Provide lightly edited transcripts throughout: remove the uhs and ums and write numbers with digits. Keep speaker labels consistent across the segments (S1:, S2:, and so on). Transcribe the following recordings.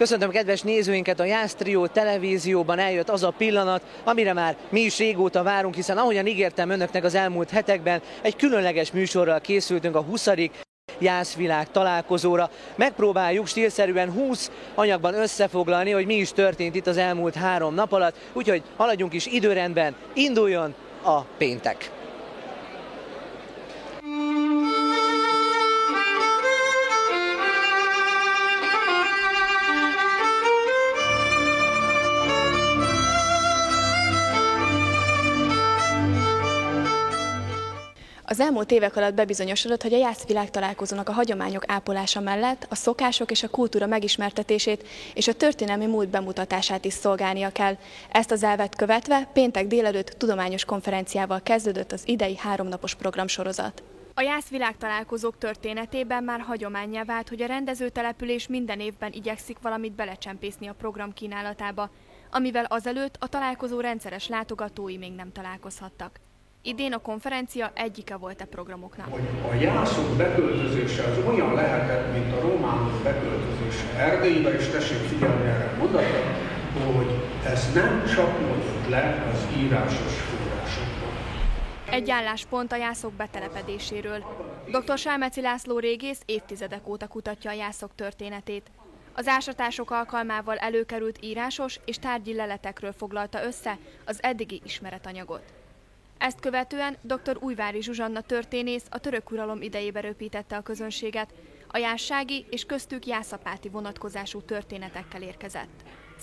S1: Köszöntöm kedves nézőinket, a Jász Trió televízióban eljött az a pillanat, amire már mi is régóta várunk, hiszen ahogyan ígértem önöknek az elmúlt hetekben, egy különleges műsorral készültünk a 20. Jászvilág találkozóra. Megpróbáljuk stílszerűen 20 anyagban összefoglalni, hogy mi is történt itt az elmúlt 3 nap alatt, úgyhogy haladjunk is időrendben, induljon a péntek!
S2: Az elmúlt évek alatt bebizonyosodott, hogy a Jászvilág találkozónak a hagyományok ápolása mellett a szokások és a kultúra megismertetését és a történelmi múlt bemutatását is szolgálnia kell. Ezt az elvet követve péntek délelőtt tudományos konferenciával kezdődött az idei 3 napos programsorozat. A Jászvilág találkozók történetében már hagyománnyá vált, hogy a rendezőtelepülés minden évben igyekszik valamit belecsempészni a program kínálatába, amivel azelőtt a találkozó rendszeres látogatói még nem találkozhattak. Idén a konferencia egyike volt a programoknak.
S3: A jászok beköltözése az olyan lehetett, mint a románok beköltözése Erdélybe, és tessék figyelni erre mondatra, hogy ez nem csapódott le az írásos forrásokban.
S2: Egy álláspont a jászok betelepedéséről. Dr. Selmeci László régész évtizedek óta kutatja a jászok történetét. Az ásatások alkalmával előkerült írásos és tárgyi leletekről foglalta össze az eddigi ismeretanyagot. Ezt követően dr. Újvári Zsuzsanna történész a török uralom idejébe röpítette a közönséget, a jászsági és köztük jászapáti vonatkozású történetekkel érkezett.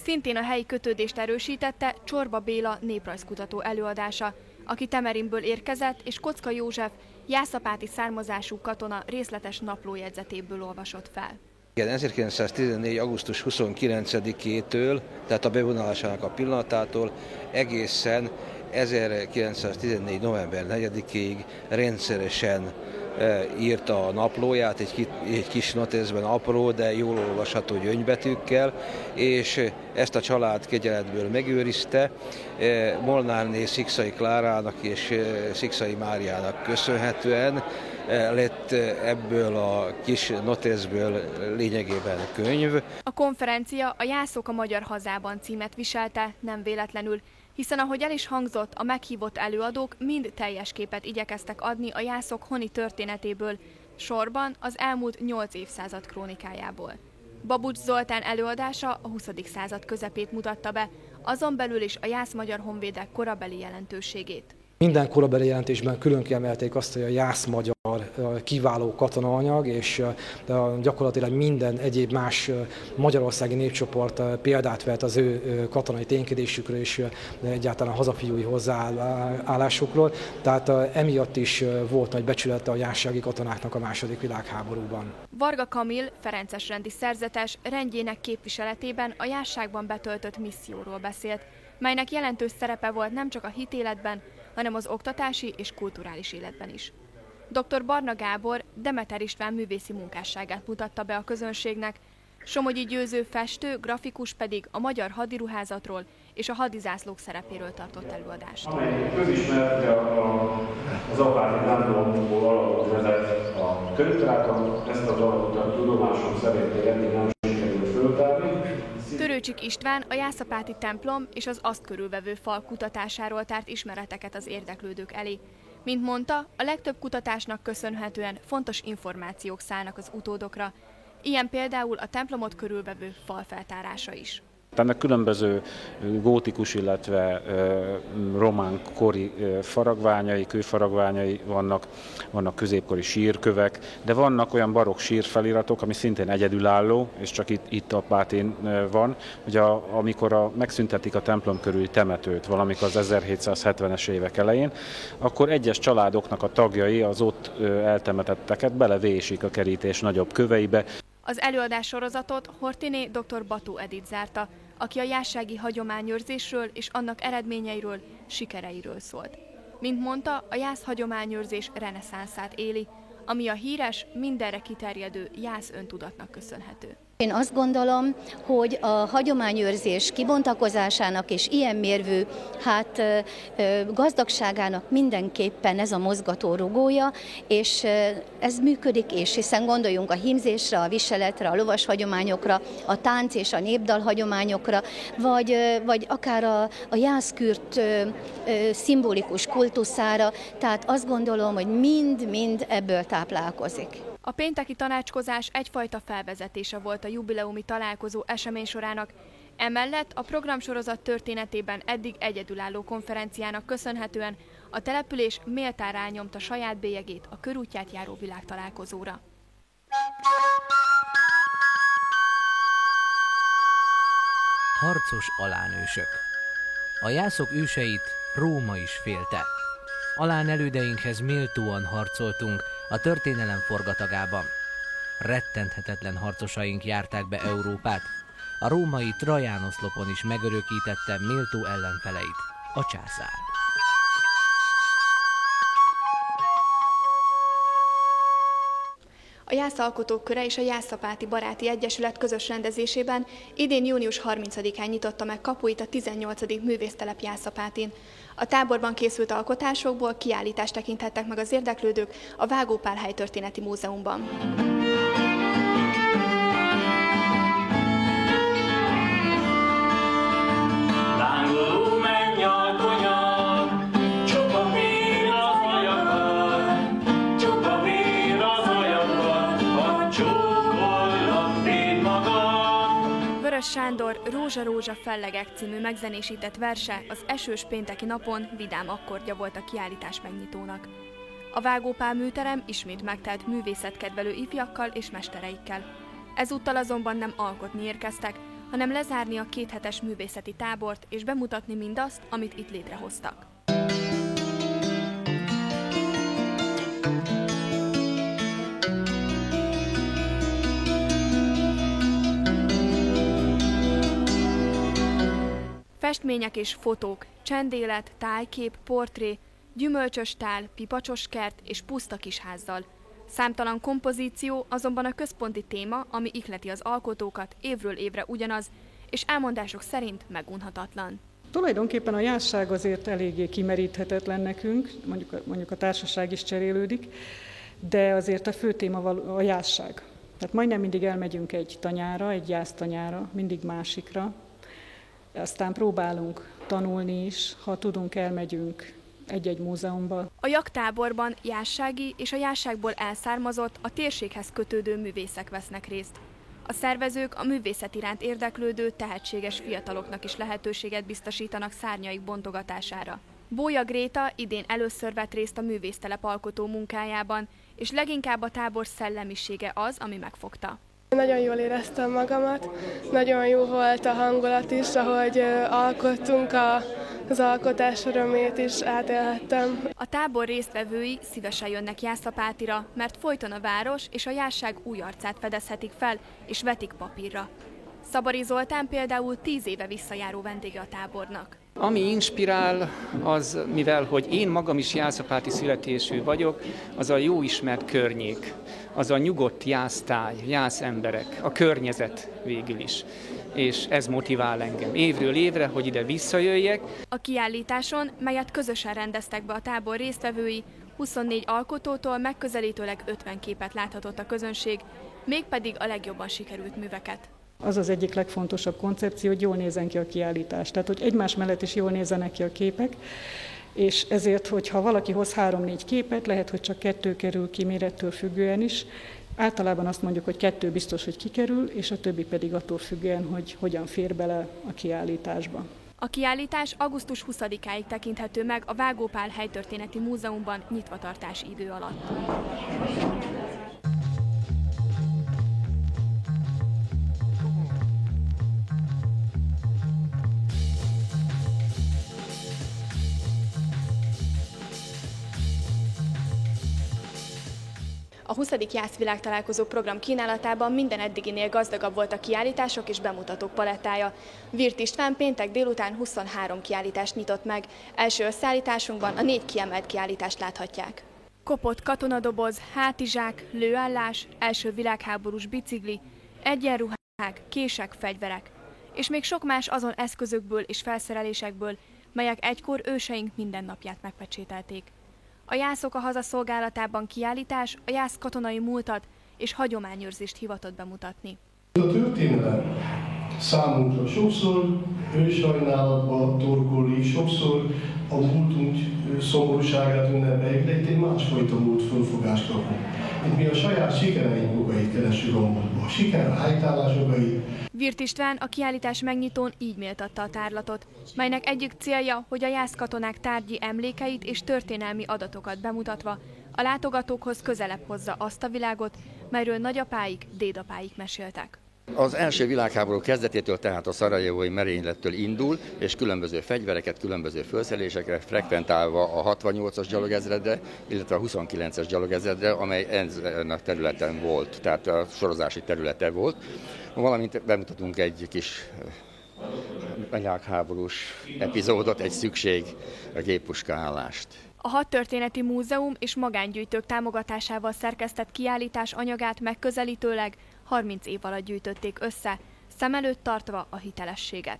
S2: Szintén a helyi kötődést erősítette Csorba Béla néprajzkutató előadása, aki Temerinből érkezett, és Kocka József jászapáti származású katona részletes naplójegyzetéből olvasott fel.
S4: 1914. augusztus 29-től, tehát a bevonulásának a pillanatától egészen 1914. november 4-ig rendszeresen írta a naplóját egy kis noteszben, apró, de jól olvasható gyöngybetűkkel, és ezt a család kegyeletből megőrizte. Molnárné Szikszai Klárának és Szikszai Máriának köszönhetően lett ebből a kis noteszből lényegében könyv.
S2: A konferencia a Jászok a magyar hazában címet viselte, nem véletlenül, hiszen ahogy el is hangzott, a meghívott előadók mind teljes képet igyekeztek adni a jászok honi történetéből, sorban az elmúlt 8 évszázad krónikájából. Babucs Zoltán előadása a 20. század közepét mutatta be, azon belül is a jász-magyar honvédek korabeli jelentőségét.
S5: Minden korabeli jelentésben külön kiemelték azt, hogy a jász-magyar kiváló katonaanyag, és gyakorlatilag minden egyéb más magyarországi népcsoport példát vett az ő katonai ténykedésükről és egyáltalán hazafiúi hozzáállásukról. Tehát emiatt is volt nagy becsülete a jászsági katonáknak a II. Világháborúban.
S2: Varga Kamil, ferences rendi szerzetes, rendjének képviseletében a jászságban betöltött misszióról beszélt, melynek jelentős szerepe volt nem csak a hitéletben, hanem az oktatási és kulturális életben is. Dr. Barna Gábor Demeter István művészi munkásságát mutatta be a közönségnek, Somogyi Győző festő, grafikus pedig a magyar hadiruházatról és a hadizászlók szerepéről tartott előadást.
S6: Amely közismert, az apáti templomból alapot vezet a könyvtárat, ezt a dalagot a tudomásom szerint eddig nem sikerült föltárni.
S2: Törőcsik István a jászapáti templom és az azt körülvevő fal kutatásáról tárt ismereteket az érdeklődők elé. Mint mondta, a legtöbb kutatásnak köszönhetően fontos információk szállnak az utódokra, ilyen például a templomot körülvevő fal feltárása is.
S7: Ennek különböző gótikus, illetve román kori faragványai, kőfaragványai vannak középkori sírkövek, de vannak olyan barokk sírfeliratok, ami szintén egyedülálló, és csak itt Apátén van, hogy amikor megszüntetik a templom körüli temetőt, valamikor az 1770-es évek elején, akkor egyes családoknak a tagjai az ott eltemetetteket belevésik a kerítés nagyobb köveibe.
S2: Az előadás sorozatot Hortiné dr. Bató Edith zárta, aki a jászsági hagyományőrzésről és annak eredményeiről, sikereiről szólt. Mint mondta, a jász hagyományőrzés reneszánszát éli, ami a híres, mindenre kiterjedő jász öntudatnak köszönhető.
S8: Én azt gondolom, hogy a hagyományőrzés kibontakozásának és ilyen mérvű gazdagságának mindenképpen ez a mozgató rugója, és ez működik is, hiszen gondoljunk a hímzésre, a viseletre, a lovas hagyományokra, a tánc és a népdal hagyományokra, vagy akár a jászkürt szimbolikus kultuszára, tehát azt gondolom, hogy mind-mind ebből táplálkozik.
S2: A pénteki tanácskozás egyfajta felvezetése volt a jubileumi találkozó eseménysorának, emellett a programsorozat történetében eddig egyedülálló konferenciának köszönhetően a település méltán rányomta saját bélyegét a körútját járó világtalálkozóra.
S9: Harcos alánősök. A jászok őseit Róma is félte. Alán elődeinkhez méltóan harcoltunk a történelem forgatagában. Rettenthetetlen harcosaink járták be Európát. A római Trajánoszlopon is megörökítette méltó ellenfeleit, a császár.
S2: A Jászalkotók Köre és a Jászapáti Baráti Egyesület közös rendezésében idén június 30-án nyitotta meg kapuit a 18. művésztelep Jászapátin. A táborban készült alkotásokból kiállítást tekinthettek meg az érdeklődők a Vágó Pál Helytörténeti Múzeumban. Vörös Sándor Rózsa Rózsa fellegek című megzenésített verse az esős pénteki napon vidám akkordja volt a kiállítás megnyitónak. A Vágó Pál műterem ismét megtelt művészetkedvelő ifjakkal és mestereikkel. Ezúttal azonban nem alkotni érkeztek, hanem lezárni a 2 hetes művészeti tábort és bemutatni mindazt, amit itt létrehoztak. Festmények és fotók, csendélet, tájkép, portré, gyümölcsös tál, pipacsos kert és puszta kisházzal. Számtalan kompozíció, azonban a központi téma, ami ihleti az alkotókat, évről évre ugyanaz, és elmondások szerint megunhatatlan.
S10: Tulajdonképpen a jászság azért eléggé kimeríthetetlen nekünk, mondjuk a társaság is cserélődik, de azért a fő téma a jászság. Tehát majdnem mindig elmegyünk egy tanyára, egy jásztanyára, mindig másikra. Aztán próbálunk tanulni is, ha tudunk, elmegyünk egy-egy múzeumba.
S2: A jaktáborban jászsági és a jászságból elszármazott, a térséghez kötődő művészek vesznek részt. A szervezők a művészet iránt érdeklődő, tehetséges fiataloknak is lehetőséget biztosítanak szárnyaik bontogatására. Bója Gréta idén először vett részt a művésztelep alkotó munkájában, és leginkább a tábor szellemisége az, ami megfogta.
S11: Nagyon jól éreztem magamat, nagyon jó volt a hangulat is, ahogy alkottunk, az alkotás örömét is átélhettem.
S2: A tábor résztvevői szívesen jönnek Jászapátira, mert folyton a város és a jászság új arcát fedezhetik fel és vetik papírra. Szabari Zoltán például 10 éve visszajáró vendége a tábornak.
S12: Ami inspirál, az, mivel hogy én magam is jászapáti születésű vagyok, az a jó ismert környék, az a nyugodt jásztáj, jászemberek, a környezet végül is. És ez motivál engem évről évre, hogy ide visszajöjjek.
S2: A kiállításon, melyet közösen rendeztek be a tábor résztvevői, 24 alkotótól megközelítőleg 50 képet láthatott a közönség, mégpedig a legjobban sikerült műveket.
S10: Az az egyik legfontosabb koncepció, hogy jól nézzen ki a kiállítás. Tehát, hogy egymás mellett is jól nézzenek ki a képek, és ezért, hogyha valaki hoz 3-4 képet, lehet, hogy csak 2 kerül ki mérettől függően is. Általában azt mondjuk, hogy 2 biztos, hogy kikerül, és a többi pedig attól függően, hogy hogyan fér bele a kiállításba.
S2: A kiállítás augusztus 20-áig tekinthető meg a Vágó Pál Helytörténeti Múzeumban nyitvatartási idő alatt. A 20. Jászvilágtalálkozó program kínálatában minden eddiginél gazdagabb volt a kiállítások és bemutatók palettája. Virt István péntek délután 23 kiállítást nyitott meg. Első összeállításunkban a 4 kiemelt kiállítást láthatják. Kopott katonadoboz, hátizsák, lőállás, első világháborús bicikli, egyenruhák, kések, fegyverek, és még sok más azon eszközökből és felszerelésekből, melyek egykor őseink mindennapját megpecsételték. A jászok a hazaszolgálatában kiállítás a jász katonai múltat és hagyományőrzést hivatott bemutatni.
S13: A történelem számunkra sokszor önsajnálatba torkollik, sokszor a múltunk szomorúságát ünnepeljük, de itt egy másfajta múlt fölfogást kapunk. Itt mi a saját sikereink okait keressük a múltba, a siker helytállás okait.
S2: Virt István a kiállítás megnyitón így méltatta a tárlatot, melynek egyik célja, hogy a jászkatonák tárgyi emlékeit és történelmi adatokat bemutatva a látogatókhoz közelebb hozza azt a világot, melyről nagyapáik, dédapáik meséltek.
S14: Az első világháború kezdetétől tehát a szarajevói merénylettől indul, és különböző fegyvereket, különböző felszerelésekre frekventálva a 68-as gyalogezredre, illetve a 29-es gyalogezredre, amely ezen a területen volt, tehát a sorozási területe volt. Valamint bemutatunk egy kis világháborús epizódot, egy szükség a géppuskaállást.
S2: A Hadtörténeti Múzeum és magángyűjtők támogatásával szerkesztett kiállítás anyagát megközelítőleg 30 év alatt gyűjtötték össze, szem előtt tartva a hitelességet.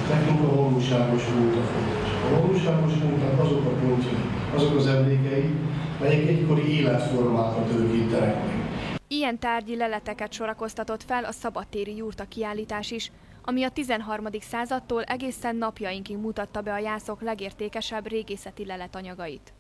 S13: Nekünk a valóságos múlt a fontos. A valóságos múltnak azok a pontjai, azok az emlékei, melyek egykori életformákat örökítenek meg.
S2: Ilyen tárgyi leleteket sorakoztatott fel a szabadtéri jurta kiállítás is, ami a 13. századtól egészen napjainkig mutatta be a jászok legértékesebb régészeti leletanyagait.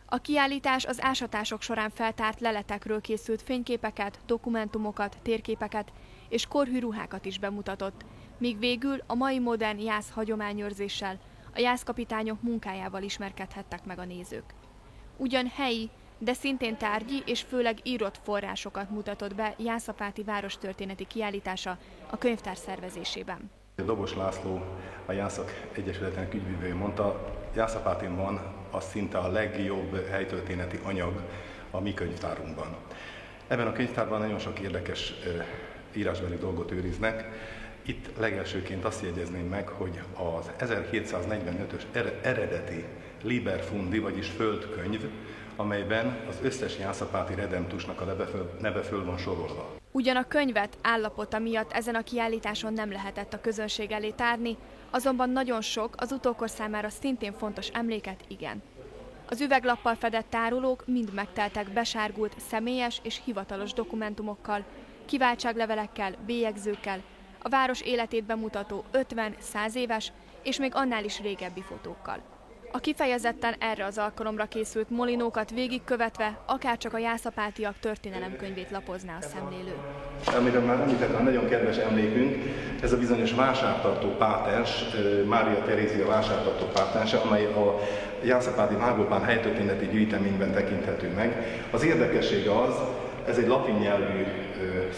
S2: A kiállítás az ásatások során feltárt leletekről készült fényképeket, dokumentumokat, térképeket és korhű ruhákat is bemutatott, míg végül a mai modern jász hagyományőrzéssel, a jászkapitányok munkájával ismerkedhettek meg a nézők. Ugyan helyi, de szintén tárgyi és főleg írott forrásokat mutatott be Jászapáti várostörténeti kiállítása a könyvtár szervezésében.
S15: Dobos László, a Jászok Egyesületének ügyvívője mondta, Jászapátén van az szinte a legjobb helytörténeti anyag a mi könyvtárunkban. Ebben a könyvtárban nagyon sok érdekes írásbeli dolgot őriznek. Itt legelsőként azt jegyezném meg, hogy az 1745-ös eredeti Liber Fundi, vagyis földkönyv, amelyben az összes jászapáti redemptusnak a neve föl van sorolva.
S2: Ugyan a könyvet állapota miatt ezen a kiállításon nem lehetett a közönség elé tárni, azonban nagyon sok, az utókor számára szintén fontos emléket igen. Az üveglappal fedett tárolók mind megteltek besárgult személyes és hivatalos dokumentumokkal, kiváltságlevelekkel, bélyegzőkkel, a város életét bemutató 50-100 éves és még annál is régebbi fotókkal. A kifejezetten erre az alkalomra készült molinókat végigkövetve akárcsak a jászapátiak történelemkönyvét lapozná a szemlélő.
S15: Amiről már említettem, nagyon kedves emlékünk, ez a bizonyos vásártartó pátens, Mária Terézia vásártartó pátense, amely a jászapáti Vágópán helytörténeti gyűjteményben tekinthető meg. Az érdekessége az, ez egy latin nyelvű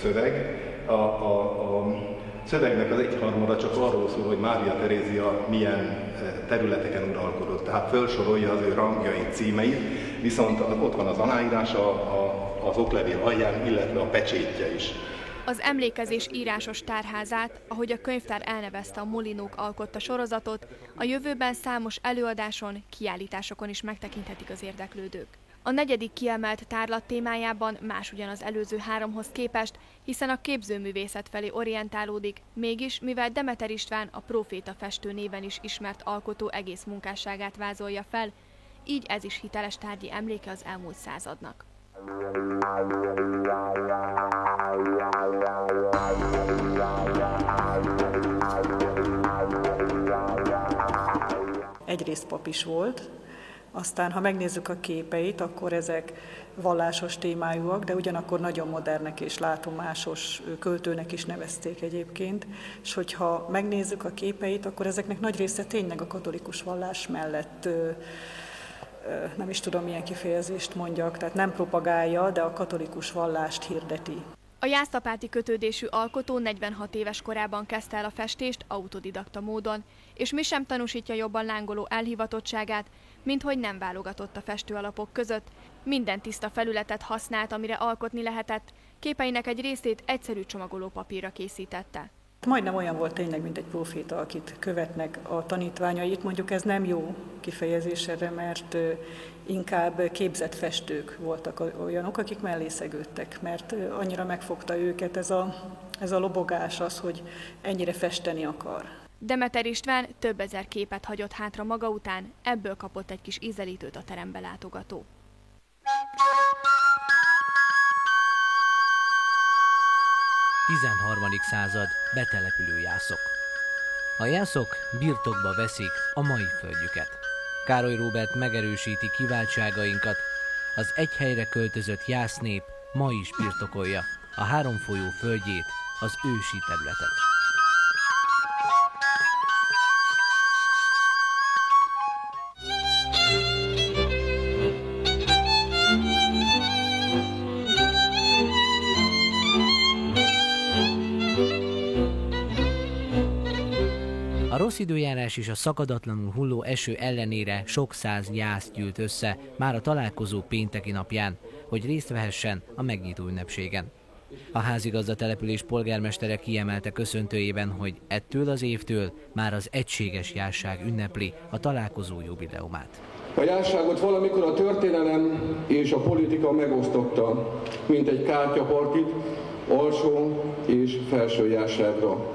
S15: szöveg, a szövegnek az egyharmada csak arról szól, hogy Mária Terézia milyen területeken uralkodott, tehát felsorolja az ő rangjait, címeit, viszont ott van az aláírása az oklevél alján, illetve a pecsétje is.
S2: Az emlékezés írásos tárházát, ahogy a könyvtár elnevezte a Molinók alkotta sorozatot, a jövőben számos előadáson, kiállításokon is megtekinthetik az érdeklődők. A negyedik kiemelt tárlat témájában más ugyan az előző háromhoz képest, hiszen a képzőművészet felé orientálódik, mégis, mivel Demeter István a Próféta festő néven is ismert alkotó egész munkásságát vázolja fel, így ez is hiteles tárgyi emléke az elmúlt századnak.
S10: Egyrészt pap is volt, aztán ha megnézzük a képeit, akkor ezek vallásos témájúak, de ugyanakkor nagyon modernek és látomásos, költőnek is nevezték egyébként, és hogyha megnézzük a képeit, akkor ezeknek nagy része tényleg a katolikus vallás mellett, nem is tudom milyen kifejezést mondjak, tehát nem propagálja, de a katolikus vallást hirdeti.
S2: A jászapáti kötődésű alkotó 46 éves korában kezdte el a festést autodidakta módon, és mi sem tanúsítja jobban lángoló elhivatottságát, mint hogy nem válogatott a festőalapok között, minden tiszta felületet használt, amire alkotni lehetett, képeinek egy részét egyszerű csomagoló papírra készítette.
S10: majdnem olyan volt tényleg, mint egy proféta, akit követnek a tanítványait. Mondjuk ez nem jó kifejezés erre, mert inkább képzett festők voltak olyanok, akik mellé szegődtek, mert annyira megfogta őket ez a lobogás, az, hogy ennyire festeni akar.
S2: Demeter István több ezer képet hagyott hátra maga után, ebből kapott egy kis ízelítőt a terembe látogató.
S9: XIII. Század, betelepülő jászok. A jászok birtokba veszik a mai földjüket. Károly Róbert megerősíti kiváltságainkat, az egy helyre költözött jásznép ma is birtokolja a három folyó földjét, az ősi területet. A rossz időjárás és a szakadatlanul hulló eső ellenére sok száz jász gyűlt össze már a találkozó pénteki napján, hogy részt vehessen a megnyitó ünnepségen. A házigazda-település polgármestere kiemelte köszöntőjében, hogy ettől az évtől már az egységes jászság ünnepli a találkozó jubileumát.
S16: A jászságot valamikor a történelem és a politika megosztotta, mint egy kártyapartit alsó és felső jászságra.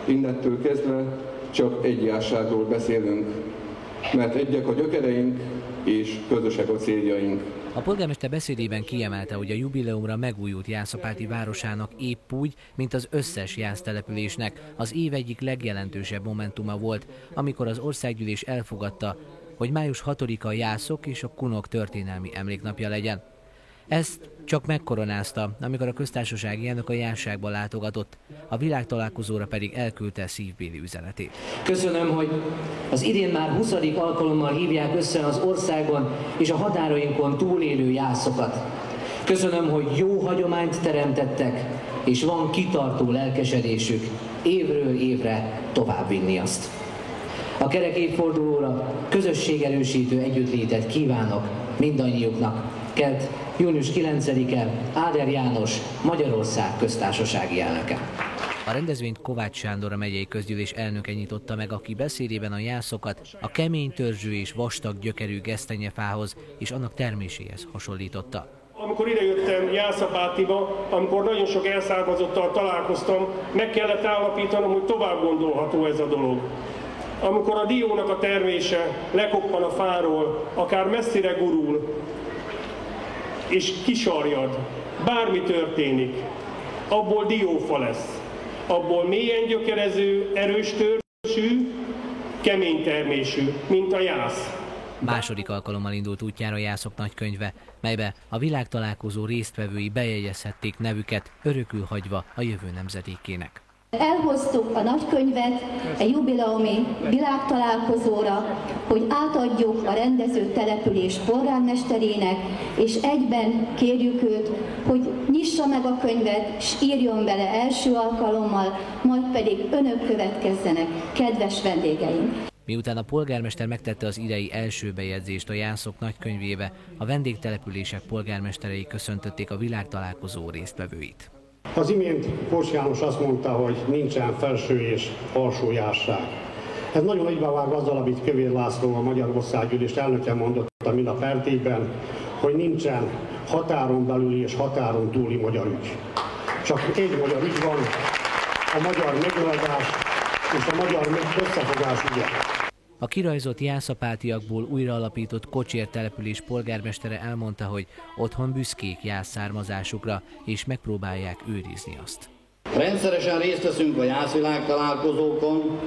S16: Innettől kezdve csak egy jászságról beszélünk, mert egyek a gyökereink és közösek a céljaink.
S9: A polgármester beszédében kiemelte, hogy a jubileumra megújult Jászapáti városának épp úgy, mint az összes jásztelepülésnek az év egyik legjelentősebb momentuma volt, amikor az országgyűlés elfogadta, hogy május 6-a jászok és a kunok történelmi emléknapja legyen. Ezt csak megkoronázta, amikor a köztársasági elnök a jászságba látogatott, a világtalálkozóra pedig elküldte szívbéli üzenetét.
S1: Köszönöm, hogy az idén már 20. alkalommal hívják össze az országban és a határainkon túlélő jászokat. Köszönöm, hogy jó hagyományt teremtettek, és van kitartó lelkesedésük évről évre továbbvinni azt. A kerek évfordulóra közösségerősítő együttlétet kívánok mindannyiuknak. Kedd, június 9-e, Áder János, Magyarország köztársasági elnöke.
S9: A rendezvényt Kovács Sándor, a megyei közgyűlés elnöke nyitotta meg, aki beszédében a jászokat a kemény törzsű és vastag gyökerű gesztenyefához és annak terméséhez hasonlította.
S17: Amikor idejöttem Jászapátiba, amikor nagyon sok elszármazottal találkoztam, meg kellett állapítanom, hogy tovább gondolható ez a dolog. Amikor a diónak a termése lekoppan a fáról, akár messzire gurul, és kisarjad, bármi történik, abból diófa lesz. Abból mélyen gyökerező, erős törzsű, kemény termésű, mint a jász.
S9: Második alkalommal indult útjára a jászok nagykönyve, melybe a világtalálkozó résztvevői bejegyezhették nevüket, örökül hagyva a jövő nemzedékének.
S8: Elhoztuk a nagykönyvet egy jubileumi világtalálkozóra, hogy átadjuk a rendező település polgármesterének, és egyben kérjük őt, hogy nyissa meg a könyvet, és írjon bele első alkalommal, majd pedig önök következzenek, kedves vendégeink.
S9: Miután a polgármester megtette az idei első bejegyzést a jászok nagykönyvébe, a vendégtelepülések polgármesterei köszöntötték a világtalálkozó résztvevőit.
S18: Az imént Kós János azt mondta, hogy nincsen felső és alsó jászság. Ez nagyon egybevág azzal, amit Kövér László, a Magyar Országgyűlés elnöke mondott a minap Erdélyben, hogy nincsen határon belüli és határon túli magyar ügy. Csak egy magyar ügy van, a magyar megoldás és a magyar összefogás ügye.
S9: A kirajzott jászapátiakból újraalapított Kocsér település polgármestere elmondta, hogy otthon büszkék jász származásukra, és megpróbálják őrizni azt.
S19: Rendszeresen részt veszünk a jászvilágtalálkozókon,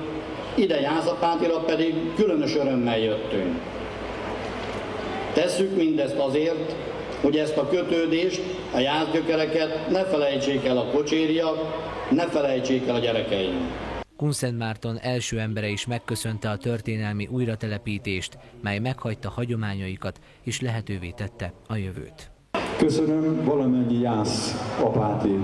S19: ide Jászapátira pedig különös örömmel jöttünk. Tesszük mindezt azért, hogy ezt a kötődést, a jászgyökereket ne felejtsék el a kocsériak, ne felejtsék el a gyerekeink.
S9: Kunszentmárton első embere is megköszönte a történelmi újratelepítést, mely meghagyta hagyományaikat és lehetővé tette a jövőt.
S20: Köszönöm valamennyi jászapáti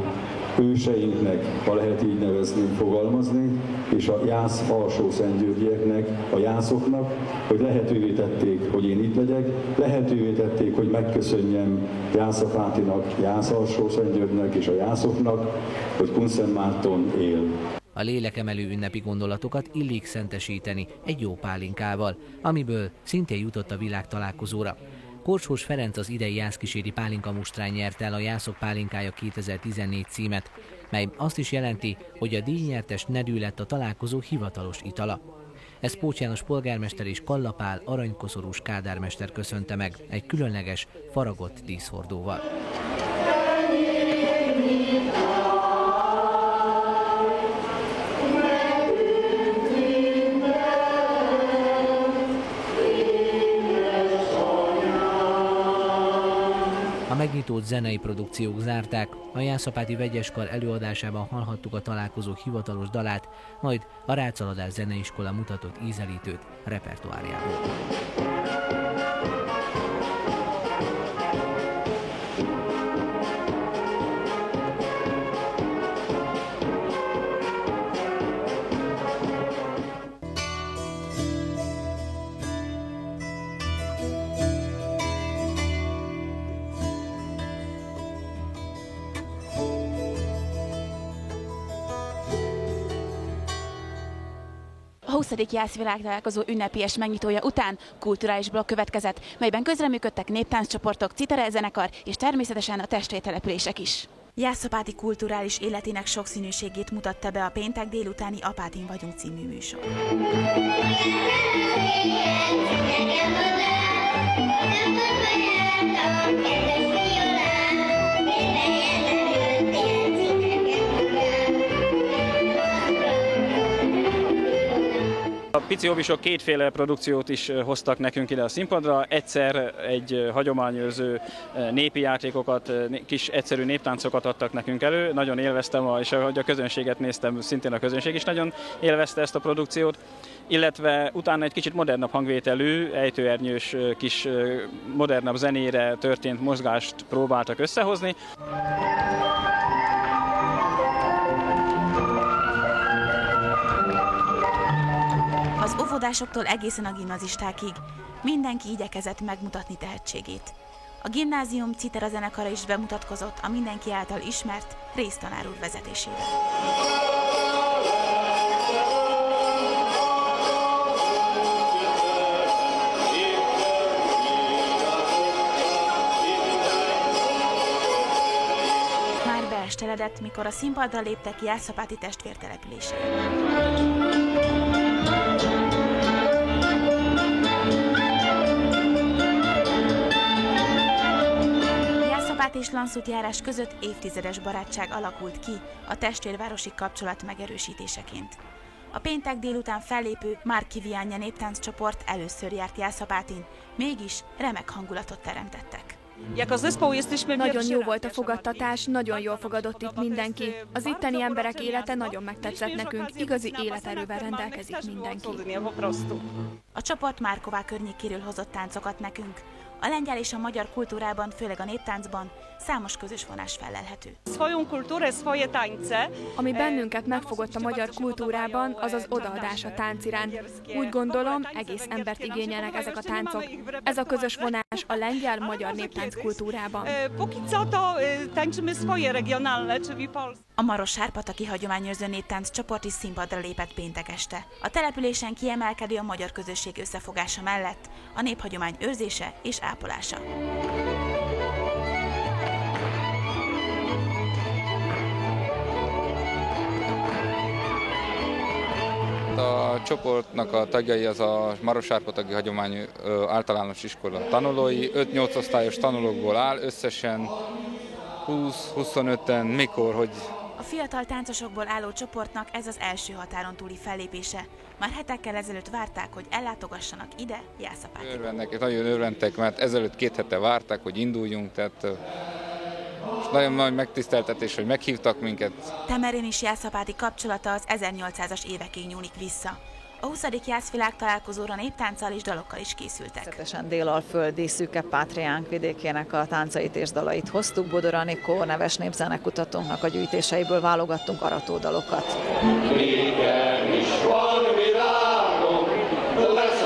S20: őseinknek, ha lehet így nevezni, fogalmazni, és a jász alsó szentgyörgyieknek, a jász jászoknak, hogy lehetővé tették, hogy én itt legyek, lehetővé tették, hogy megköszönjem Jászapátinak, Jász-Alsó-Szentgyörgynek és a jászoknak, hogy Kunszentmárton él.
S9: A lélekemelő ünnepi gondolatokat illik szentesíteni egy jó pálinkával, amiből szintén jutott a világtalálkozóra. Korsos Ferenc az idei jászkíséri pálinkamustrán nyerte el a Jászok pálinkája 2014 címet, mely azt is jelenti, hogy a díjnyertes nedű lett a találkozó hivatalos itala. Ezt Pócs János polgármester és Kalla Pál aranykoszorús kádármester köszönte meg egy különleges, faragott díszhordóval. A megnyitót zenei produkciók zárták, a Jászapáti Vegyeskar előadásában hallhattuk a találkozó hivatalos dalát, majd a Rácz-Aladár Zeneiskola mutatott ízelítőt repertoárjából.
S21: A 20. Jász világtalálkozó ünnepélyes megnyitója után kulturális blokk következett, melyben közreműködtek néptánccsoportok, citerelzenekar és természetesen a testvértelepülések is. Jászapáti kulturális életének sokszínűségét mutatta be a péntek délutáni Apátin vagyunk című műsor.
S7: A pici obisok kétféle produkciót is hoztak nekünk ide a színpadra. Egyszer egy hagyományőrző népi játékokat, kis egyszerű néptáncokat adtak nekünk elő. Nagyon élveztem, és ahogy a közönséget néztem, szintén a közönség is nagyon élvezte ezt a produkciót. Illetve utána egy kicsit modernabb hangvételű, ejtőernyős, kis modernabb zenére történt mozgást próbáltak összehozni.
S21: Az óvodásoktól egészen a gimnazistákig mindenki igyekezett megmutatni tehetségét. A gimnázium citera zenekara is bemutatkozott a mindenki által ismert résztanár úr vezetésével. Már beesteledett, mikor a színpadra léptek Jászapáti testvértelepülésre. Jászapát és Landshut járás között évtizedes barátság alakult ki a testvérvárosi kapcsolat megerősítéseként. A péntek délután fellépő Márki Viánja néptánccsoport először járt Jászapátin, mégis remek hangulatot teremtettek.
S2: Nagyon jó volt a fogadtatás, nagyon jól fogadott itt mindenki. Az itteni emberek élete nagyon megtetszett nekünk, igazi életerővel rendelkezik mindenki.
S21: A csoport Márková környékéről hozott táncokat nekünk. A lengyel és a magyar kultúrában, főleg a néptáncban számos közös vonás fellelhető.
S2: Ami bennünket megfogott a magyar kultúrában, az az odaadás a tánc iránt. Úgy gondolom, egész embert igényelnek ezek a táncok. Ez a közös vonás a lengyel-magyar néptánc kultúrában.
S21: A Maros-Sárpataki hagyományőrző néptánc csoport is színpadra lépett péntek este. A településen kiemelkedő a magyar közösség összefogása mellett a néphagyomány őrzése és ápolása.
S22: A csoportnak a tagjai az a Maros-Sárpataki Hagyományú Általános Iskola tanulói, 5-8 osztályos tanulókból áll, összesen 20-25-en, mikor, hogy...
S21: A fiatal táncosokból álló csoportnak ez az első határon túli fellépése. Már hetekkel ezelőtt várták, hogy ellátogassanak ide, Jászapátra.
S22: Nagyon örventek, mert ezelőtt 2 hete várták, hogy induljunk, tehát nagyon nagy megtiszteltetés, hogy meghívtak minket.
S21: Temerin és Jászapáti kapcsolata az 1800-as évekig nyúlik vissza. A 20. Jász világtalálkozóra néptánccal és dalokkal is készültek.
S23: Természetesen délalföldi Szűke Pátriánk vidékének a táncait és dalait hoztuk. Bodor Anikó neves népzenekutatónknak a gyűjtéseiből válogattunk aratódalokat.
S24: Régen is van világom, lesz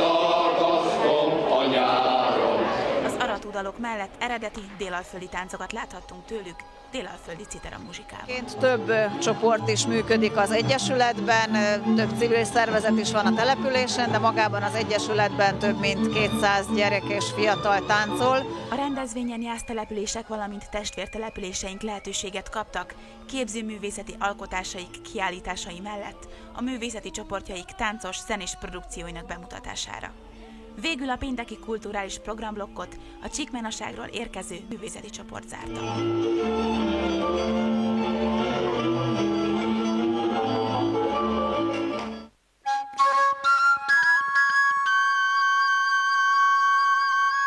S21: dalok mellett eredeti délalföldi táncokat láthattunk tőlük, délalföldi citera muzsikával.
S23: Több csoport is működik az Egyesületben, több civil szervezet is van a településen, de magában az Egyesületben több mint 200 gyerek és fiatal táncol.
S21: A rendezvényen jásztelepülések, valamint testvértelepüléseink lehetőséget kaptak képzőművészeti alkotásaik kiállításai mellett a művészeti csoportjaik táncos, zenés produkcióinak bemutatására. Végül a pénteki kulturális programblokkot a Csíkmenaságról érkező művészeti csoport zárta.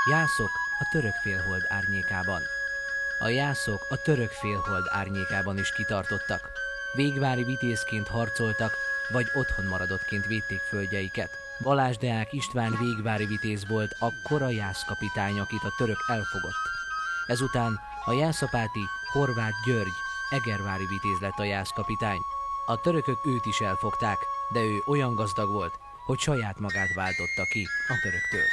S9: Jászok a török félhold árnyékában. A jászok a török félhold árnyékában is kitartottak. Végvári vitézként harcoltak, vagy otthon maradottként védték földjeiket. Balázs Deák István végvári vitéz volt a kora jászkapitány, akit a török elfogott. Ezután a jászapáti Horváth György egervári vitéz lett a jászkapitány. A törökök őt is elfogták, de ő olyan gazdag volt, hogy saját magát váltotta ki a töröktől.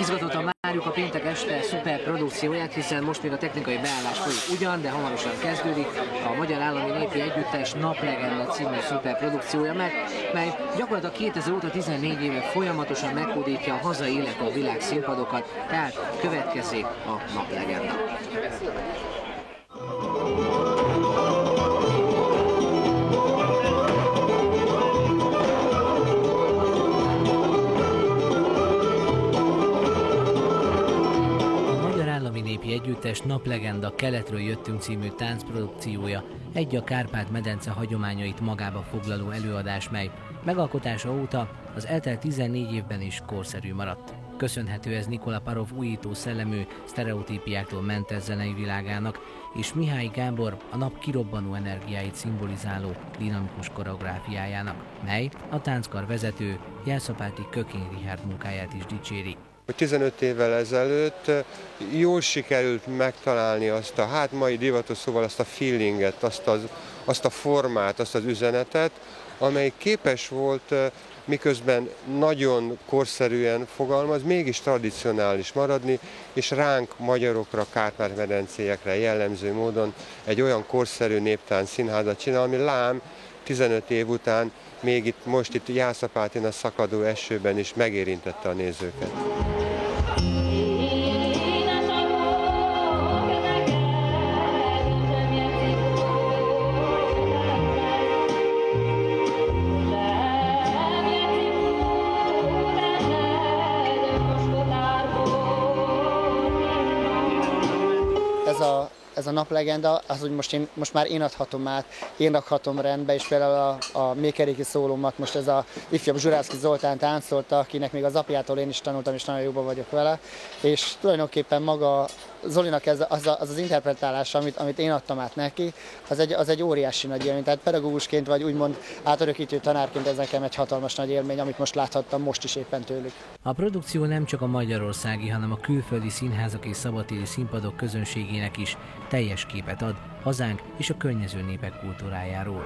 S1: Izgatottan várjuk a péntek este szuper produkcióját, hiszen most még a technikai beállás folyik ugyan, de hamarosan kezdődik a Magyar Állami Népi Együttes Naplegenda című szuper produkciója, mely gyakorlatilag 2000 óta 14 éve folyamatosan meghódítja a hazai, illetve a világ színpadokat, tehát következik a Naplegenda.
S9: Népi Együttes Naplegenda Keletről jöttünk című táncprodukciója egy a Kárpát-medence hagyományait magába foglaló előadás, mely megalkotása óta az eltelt 14 évben is korszerű maradt. Köszönhető ez Nikola Parov újító szellemű sztereotípiáktól mentes zenei világának, és Mihály Gábor a nap kirobbanó energiáit szimbolizáló dinamikus koreográfiájának, mely a tánckar vezető Jászapáti Kökény Richárd munkáját is dicséri.
S3: 15 évvel ezelőtt jól sikerült megtalálni azt a, mai divatos szóval azt a feelinget, azt a formát, azt az üzenetet, amely képes volt, miközben nagyon korszerűen fogalmaz, mégis tradicionális maradni, és ránk magyarokra, Kárpát-medencéiekre jellemző módon egy olyan korszerű néptánc színházat csinál, ami lám 15 év után még most itt Jászapátin a szakadó esőben is megérintette a nézőket.
S4: Ez a naplegenda, az, hogy most már én adhatom át, én rakhatom rendbe, és például a mékeréki szólómat most ez a ifjabb Zsurászki Zoltán táncolta, akinek még az apjától én is tanultam, és nagyon jóban vagyok vele, és tulajdonképpen maga Zolinak az interpretálása, amit én adtam át neki, az egy óriási nagy élmény. Tehát pedagógusként vagy úgymond átörökítő tanárként ez nekem egy hatalmas nagy élmény, amit most láthattam most is éppen tőlük.
S9: A produkció nem csak a magyarországi, hanem a külföldi színházak és szabadtéri színpadok közönségének is teljes képet ad hazánk és a környező népek kultúrájáról.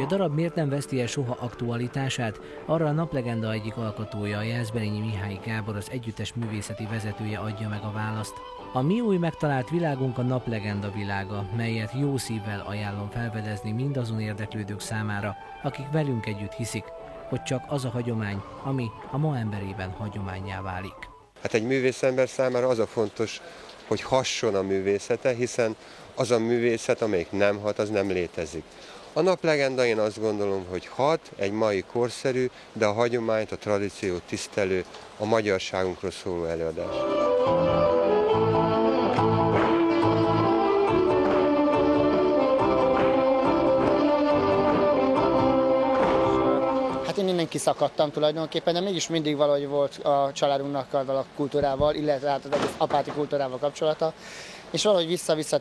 S9: A darab miért nem veszti el soha aktualitását? Arra a Naplegenda egyik alkotója, a Jászberényi Mihály Gábor, az együttes művészeti vezetője adja meg a választ. A mi új megtalált világunk a Naplegenda világa, melyet jó szívvel ajánlom felfedezni mindazon érdeklődők számára, akik velünk együtt hiszik, hogy csak az a hagyomány, ami a ma emberében hagyománnyá válik.
S3: Hát egy művészember számára az a fontos, hogy hasson a művészete, hiszen az a művészet, amelyik nem hat, az nem létezik. A Naplegenda, én azt gondolom, hogy hat, egy mai korszerű, de a hagyományt, a tradíciót tisztelő, a magyarságunkról szóló előadás.
S4: Hát én innen kiszakadtam tulajdonképpen, de mégis mindig valahogy volt a családunknak a kultúrával, illetve hát az egész apáti kultúrával kapcsolata. és valahogy vissza-vissza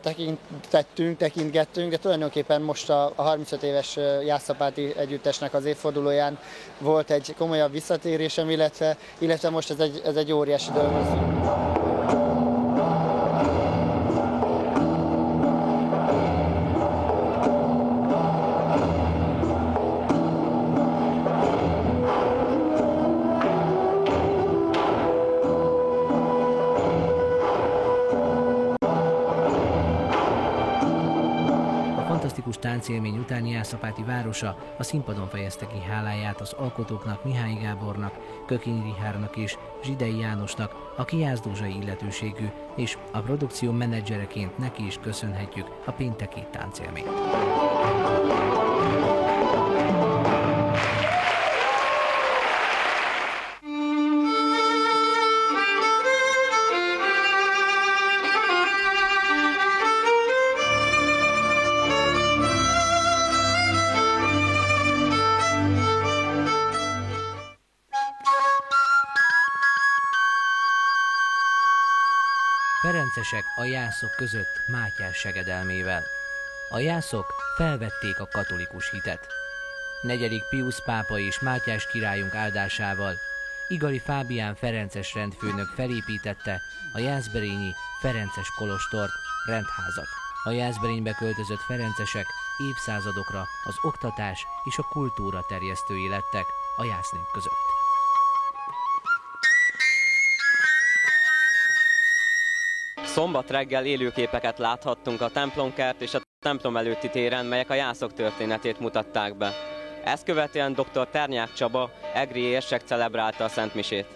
S4: tekintgettünk, de tulajdonképpen most a 35 éves Jászapáti együttesnek az évfordulóján volt egy komolyabb visszatérésem, illetve most ez egy óriási dolog.
S9: Táncélmény után Jászapáti városa a színpadon fejezte ki háláját az alkotóknak, Mihály Gábornak, Kökény Richárdnak és Zsidei Jánosnak, aki jászdózsai illetőségű, és a produkció menedzsereként neki is köszönhetjük a pénteki táncélményt. Ferencesek a jászok között Mátyás segedelmével. A jászok felvették a katolikus hitet. 4. Piusz pápa és Mátyás királyunk áldásával Igali Fábián ferences rendfőnök felépítette a jászberényi Ferences kolostort, rendházat. A Jászberénybe költözött ferencesek évszázadokra az oktatás és a kultúra terjesztői lettek a jásznép között.
S5: Szombat reggel élőképeket láthattunk a templomkert és a templom előtti téren, melyek a jászok történetét mutatták be. Ezt követően dr. Ternyák Csaba, egri érsek celebrálta a szentmisét.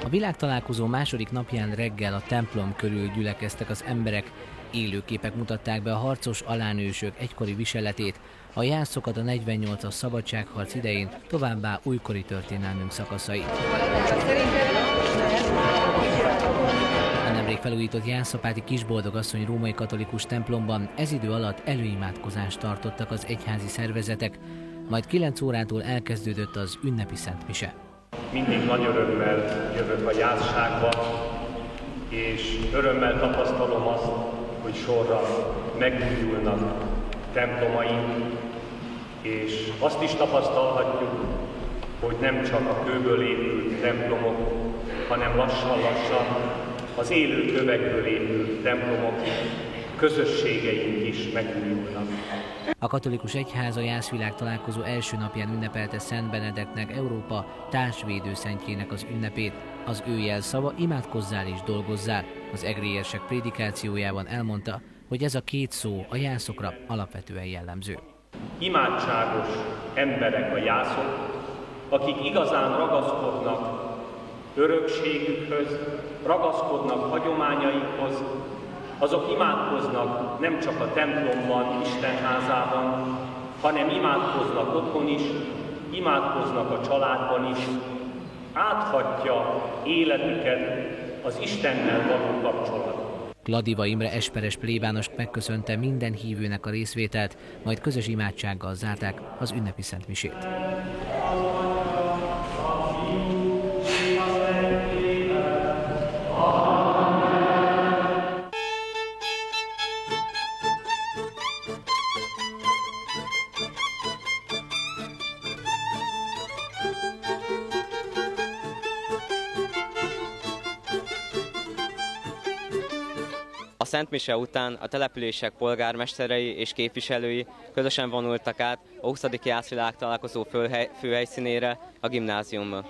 S9: A világtalálkozó második napján reggel a templom körül gyülekeztek az emberek, élőképek mutatták be a harcos alánősök egykori viseletét, a jászokat a 48-as szabadságharc idején, továbbá újkori történelmünk szakaszait. A nemrég felújított Jászapáti Kisboldogasszony római katolikus templomban ez idő alatt előimádkozást tartottak az egyházi szervezetek, majd 9 órától elkezdődött az ünnepi szentmise.
S6: Mindig nagy örömmel jövök a jászságba, és örömmel tapasztalom azt, hogy sorra megújulnak templomaink, és azt is tapasztalhatjuk, hogy nem csak a kőből épült templomok, hanem lassan-lassan az élő kövekből épült templomok, közösségeink is megújulnak.
S9: A katolikus egyház a Jászvilág találkozó első napján ünnepelte Szent Benedektnek, Európa társvédőszentjének az ünnepét. Az ő jelszava imádkozzál és dolgozzál. Az egri érsek prédikációjában elmondta, hogy ez a két szó a jászokra alapvetően jellemző.
S6: Imádságos emberek a jászok, akik igazán ragaszkodnak örökségükhöz, ragaszkodnak hagyományaikhoz, azok imádkoznak nem csak a templomban, Istenházában, hanem imádkoznak otthon is, imádkoznak a családban is, áthatja életüket az Istennel való kapcsolat.
S9: Gladiva Imre esperes plébános megköszönte minden hívőnek a részvételt, majd közös imádsággal zárták az ünnepi szentmisét.
S5: A szentmise után a települések polgármesterei és képviselői közösen vonultak át a 20. Jászvilág találkozó főhelyszínére, a gimnáziumba.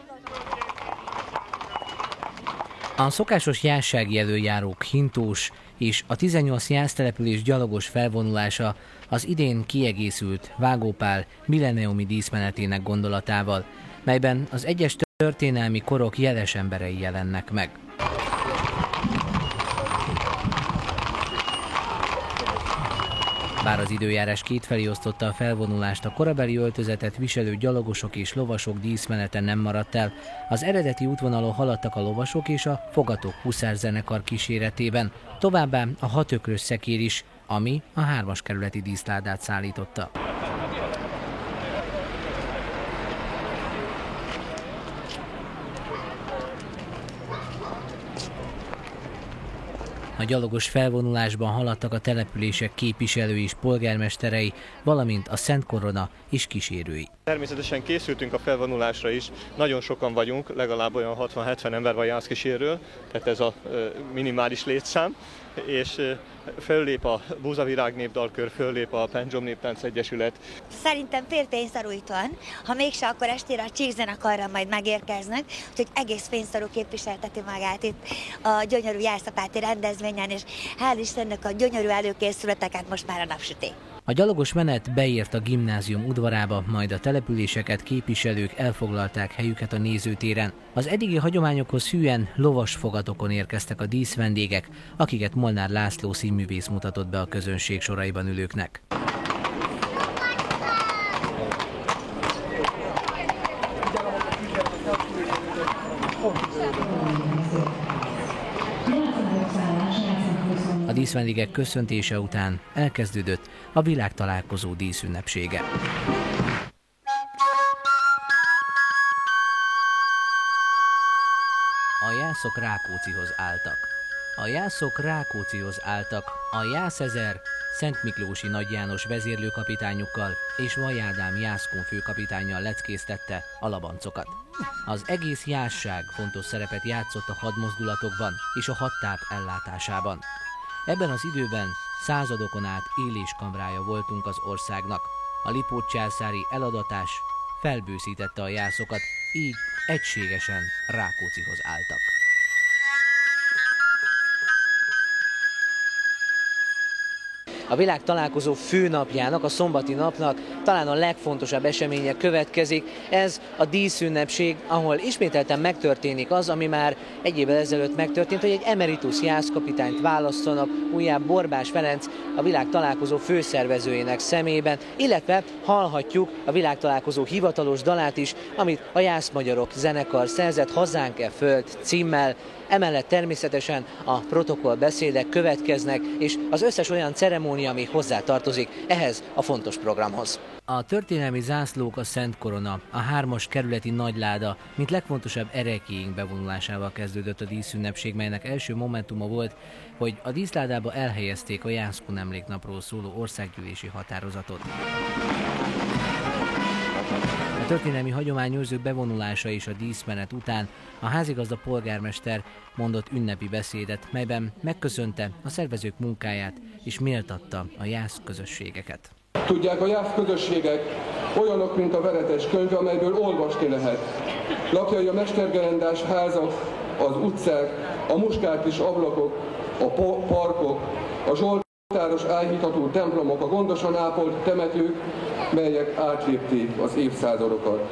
S9: A szokásos jászsági előjárók, hintós és a 18 jásztelepülés gyalogos felvonulása az idén kiegészült Vágó Pál milleniumi díszmenetének gondolatával, melyben az egyes történelmi korok jeles emberei jelennek meg. Bár az időjárás kétfelé osztotta a felvonulást, a korabeli öltözetet viselő gyalogosok és lovasok díszmenete nem maradt el. Az eredeti útvonalon haladtak a lovasok és a Fogatok huszárzenekar kíséretében, továbbá a 6 ökrös szekér is, ami a 3-as kerületi díszládát szállította. A gyalogos felvonulásban haladtak a települések képviselői és polgármesterei, valamint a Szent Korona és kísérői.
S11: Természetesen készültünk a felvonulásra is, nagyon sokan vagyunk, legalább olyan 60-70 ember van jászkísérről, tehát ez a minimális létszám, és föllép a Búzavirág Népdalkör, föllép a Pendzsom Néptánc Egyesület.
S12: Szerintem fél pénzszarújton, ha mégse, akkor estére a csíkzenekarra majd megérkeznek, úgyhogy egész pénzszarú képviselteti magát itt a gyönyörű jászapáti rendezvényen, és hál' Istennek a gyönyörű előkészületeket most már a napsüté.
S9: A gyalogos menet beért a gimnázium udvarába, majd a településeket képviselők elfoglalták helyüket a nézőtéren. Az eddigi hagyományokhoz hűen lovas fogatokon érkeztek a díszvendégek, akiket Molnár László színművész mutatott be a közönség soraiban ülőknek. A díszvendégek köszöntése után elkezdődött a világtalálkozó díszünnepsége. A jászok Rákóczihoz álltak. A jászok Rákóczihoz álltak a Jász Ezer Szent Miklósi Nagy János vezérlőkapitányukkal és Vaj Ádám jászkun főkapitánnyal leckésztette a labancokat. Az egész jászság fontos szerepet játszott a hadmozdulatokban és a hadtáp ellátásában. Ebben az időben századokon át éléskamrája voltunk az országnak. A Lipót császári eladatás felbőszítette a jászokat, így egységesen Rákóczihoz álltak. A világtalálkozó főnapjának, a szombati napnak talán a legfontosabb eseménye következik. Ez a díszünnepség, ahol ismételten megtörténik az, ami már egy évvel ezelőtt megtörtént, hogy egy emeritus jászkapitányt választanak újjább Borbás Ferenc a világtalálkozó főszervezőjének szemében, illetve hallhatjuk a világtalálkozó hivatalos dalát is, amit a Jászmagyarok zenekar szerzett, Hazánk-e föld címmel. Emellett természetesen a protokollbeszédek következnek, és az összes olyan ceremónia, ami hozzátartozik ehhez a fontos programhoz. A történelmi zászlók, a Szent Korona, a 3-as kerületi nagyláda, mint legfontosabb ereklyéink bevonulásával kezdődött a díszünnepség, melynek első momentuma volt, hogy a díszládába elhelyezték a Jászkun emléknapról szóló országgyűlési határozatot. A történelmi hagyományőrzők bevonulása és a díszmenet után a házigazda polgármester mondott ünnepi beszédet, melyben megköszönte a szervezők munkáját és méltatta a jász közösségeket.
S16: Tudják, a jász közösségek olyanok, mint a veretes könyv, amelyből olvasni lehet. Lakjai a mestergerendás házak, az utcák, a muskákis ablakok, a parkok, a zsoltáros áhítató templomok, a gondosan ápolt temetők, melyek átlépték az évszázadokat.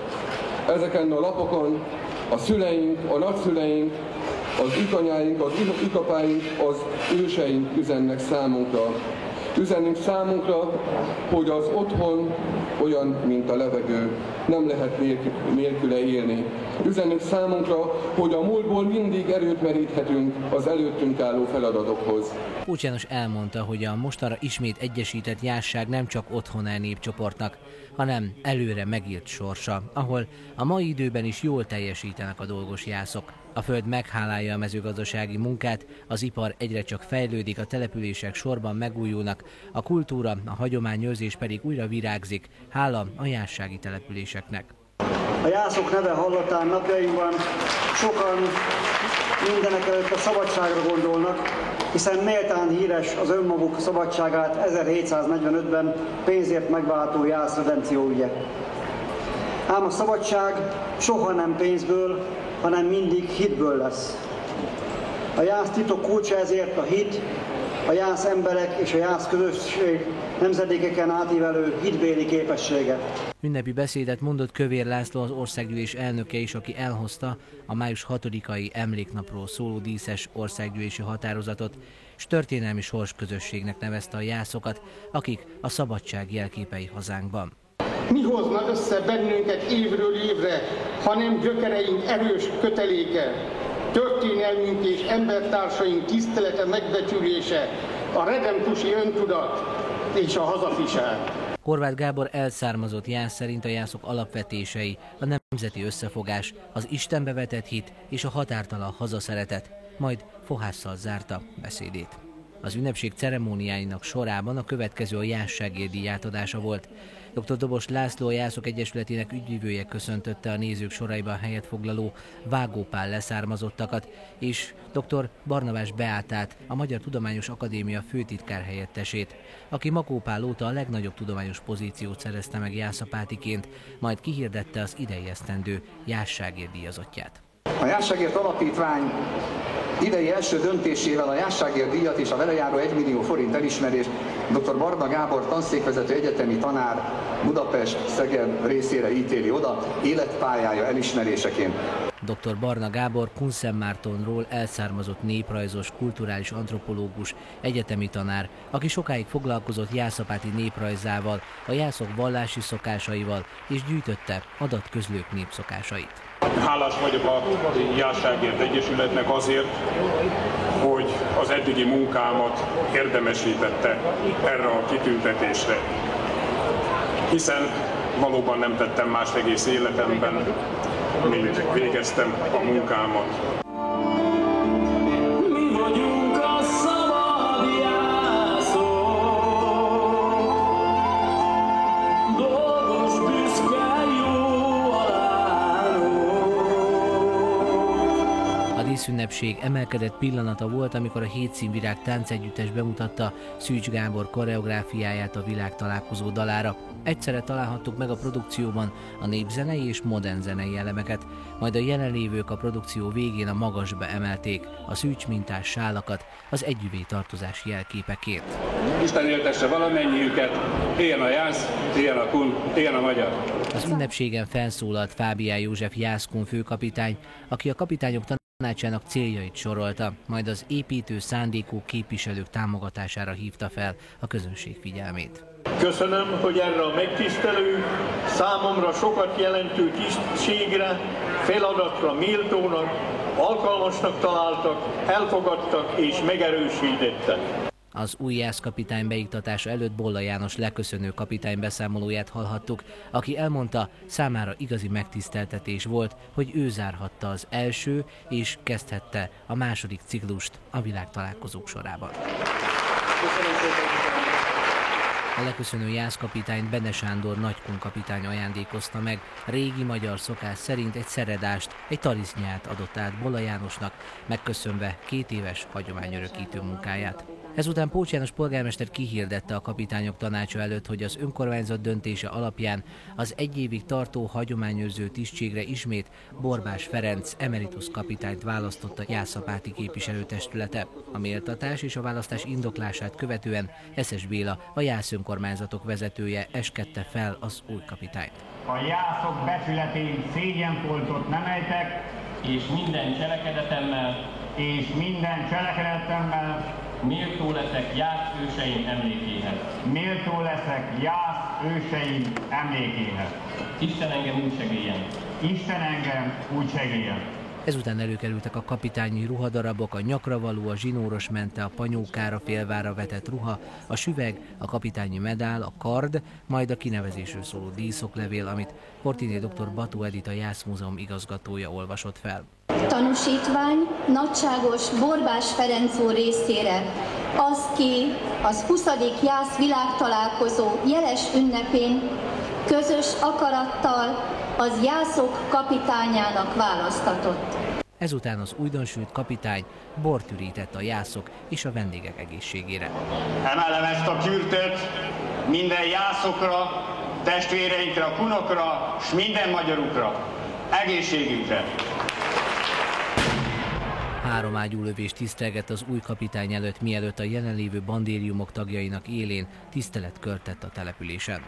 S16: Ezeken a lapokon a szüleink, a nagyszüleink, az ikanyáink, az ikapáink, az őseink üzennek számunkra. Üzenünk számunkra, hogy az otthon olyan, mint a levegő, nem lehet nélküle élni. Üzenünk számunkra, hogy a múltból mindig erőt meríthetünk az előttünk álló feladatokhoz.
S9: Pócs János elmondta, hogy a mostanra ismét egyesített jászság nem csak otthona népcsoportnak, hanem előre megírt sorsa, ahol a mai időben is jól teljesítenek a dolgos jászok. A föld meghálálja a mezőgazdasági munkát, az ipar egyre csak fejlődik, a települések sorban megújulnak, a kultúra, a hagyományőrzés pedig újra virágzik, hála a jászsági településeknek.
S14: A jászok neve hallatán napjainkban sokan mindenek előtt a szabadságra gondolnak, hiszen méltán híres az önmaguk szabadságát 1745-ben pénzért megváltó Jász redenció ügye. Ám a szabadság soha nem pénzből, hanem mindig hitből lesz. A jász titok kulcsa ezért a hit, a jász emberek és a jász közösség nemzedékeken átívelő hitbéli képessége.
S9: Ünnepi beszédet mondott Kövér László, az országgyűlés elnöke is, aki elhozta a május 6-ai emléknapról szóló díszes országgyűlési határozatot, és történelmi sorsközösségnek nevezte a jászokat, akik a szabadság jelképei hazánkban.
S24: Mi hozna össze bennünket évről évre, hanem gyökereink erős köteléke, történelmünk és embertársaink tisztelete, megbecsülése, a redemptusi öntudat és a hazafiság.
S9: Horváth Gábor elszármazott jász szerint a jászok alapvetései, a nemzeti összefogás, az Istenbe vetett hit és a határtalan hazaszeretet. majd fohásszal zárta beszédét. Az ünnepség ceremóniáinak sorában a következő a Jászságér-díj átadása volt. Dr. Dobos László, a Jászok Egyesületének ügyvivője köszöntötte a nézők soraiban helyet foglaló Vágó Pál leszármazottakat, és dr. Barnabás Beátát, a Magyar Tudományos Akadémia főtitkár helyettesét, aki Makó Pál óta a legnagyobb tudományos pozíciót szerezte meg jászapátiként, majd kihirdette az idei esztendő Jászságér díjazottját.
S10: A Jászságért Alapítvány idei első döntésével a Jászságért díjat és a vele járó 1 millió forint elismerést dr. Barna Gábor tanszékvezető egyetemi tanár Budapest-Szeged részére ítéli oda életpályája elismeréseként.
S9: Dr. Barna Gábor Kunszentmártonról elszármazott néprajzos, kulturális antropológus, egyetemi tanár, aki sokáig foglalkozott jászapáti néprajzával, a jászok vallási szokásaival és gyűjtötte adatközlők népszokásait.
S13: Hálás vagyok a Jászságért Egyesületnek azért, hogy az eddigi munkámat érdemesítette erre a kitüntetésre. Hiszen valóban nem tettem más egész életemben, mint végeztem a munkámat.
S9: Ünnepség emelkedett pillanata volt, amikor a Hétszínvirág táncegyüttes bemutatta Szűcs Gábor koreográfiáját a világtalálkozó dalára. Egyszerre találhattuk meg a produkcióban a népzenei és modern zenei elemeket, majd a jelenlévők a produkció végén a magasba emelték a Szűcs mintás sálakat az együvé tartozás jelképeként.
S13: Isten éltesse valamennyiüket, éljen a jász, éljen a kun, éljen a magyar.
S9: Az ünnepségen felszólalt Fábián József jászkun főkapitány, aki a kapitányok tanácsának céljait sorolta, majd az építő szándékú képviselők támogatására hívta fel a közönség figyelmét.
S15: Köszönöm, hogy erre a megtisztelő, számomra sokat jelentő tisztségre, feladatra méltónak, alkalmasnak találtak, elfogadtak és megerősítettek.
S9: Az új jászkapitány beiktatása előtt Bolla János leköszönő kapitány beszámolóját hallhattuk, aki elmondta, számára igazi megtiszteltetés volt, hogy ő zárhatta az első és kezdhette a második ciklust a világtalálkozók sorában. A leköszönő jászkapitányt Bene Sándor nagykun kapitány ajándékozta meg. Régi magyar szokás szerint egy szeredást, egy tarisznyát adott át Bolla Jánosnak, megköszönve 2 éves hagyományörökítő munkáját. Ezután Pócs János polgármester kihirdette a kapitányok tanácsa előtt, hogy az önkormányzat döntése alapján az 1 évig tartó hagyományőrző tisztségre ismét Borbás Ferenc emeritus kapitányt választotta jászapáti képviselőtestülete. A méltatás és a választás indoklását követően Eszes Béla, a Jász önkormányzatok vezetője eskedte fel az új kapitányt.
S17: A jászok becsületén szégyenfoltot nem ejtek, és minden cselekedetemmel méltó leszek Jász őseim emlékéhez. Méltó leszek Jász őseim emlékéhez. Isten engem úgy segéljen. Isten engem úgy segéljen.
S9: Ezután előkerültek a kapitányi ruhadarabok, a nyakravaló, a zsinóros mente, a panyókára, félvára vetett ruha, a süveg, a kapitányi medál, a kard, majd a kinevezésről szóló díszoklevél, amit Horthyné dr. Bató Edita Jász Múzeum igazgatója olvasott fel.
S8: Tanúsítvány nagyságos Borbás Ferenc úr részére, az ki az 20. Jász világtalálkozó jeles ünnepén közös akarattal az jászok kapitányának választatott.
S9: Ezután az újdonsült kapitány bort ürített a jászok és a vendégek egészségére.
S17: Emelem ezt a kürtöt minden jászokra, testvéreinkre, kunokra, s minden magyarukra, egészségünkre.
S9: 3 ágyúlövés tisztelgett az új kapitány előtt, mielőtt a jelenlévő bandériumok tagjainak élén tiszteletkört tett a településen.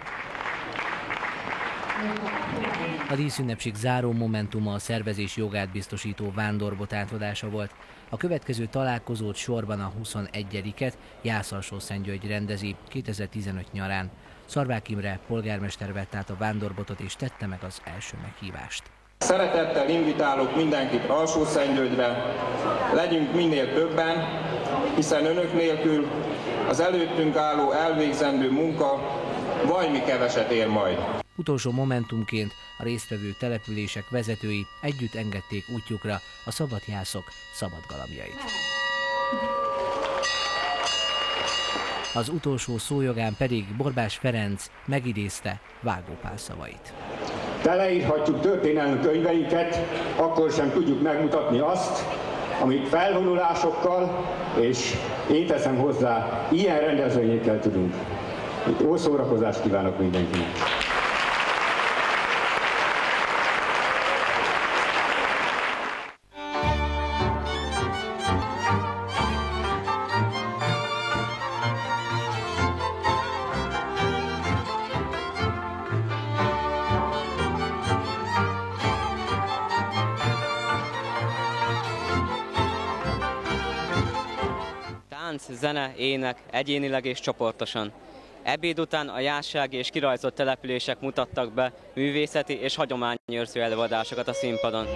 S9: A díszünnepség záró momentuma a szervezés jogát biztosító vándorbot átadása volt. A következő találkozót sorban a 21-et Jász-Alsó-Szentgyörgy rendezi 2015 nyarán. Szarvák Imre polgármester vett át a vándorbotot és tette meg az első meghívást.
S25: Szeretettel invitálok mindenkit Alsó-Szentgyörgyre, legyünk minél többen, hiszen önök nélkül az előttünk álló elvégzendő munka vajmi keveset ér majd.
S9: Utolsó momentumként a résztvevő települések vezetői együtt engedték útjukra a szabad jászok szabad galambjait. Az utolsó szójogán pedig Borbás Ferenc megidézte Vágó Pál szavait.
S2: Teleírhatjuk történelmi könyveinket, akkor sem tudjuk megmutatni azt, amit felvonulásokkal, és én teszem hozzá, ilyen rendezvényekkel tudunk. Jó szórakozást kívánok mindenkinek!
S5: Zene, ének, egyénileg és csoportosan. Ebéd után a jászsági és kirajzolt települések mutattak be művészeti és hagyományőrző előadásokat a színpadon.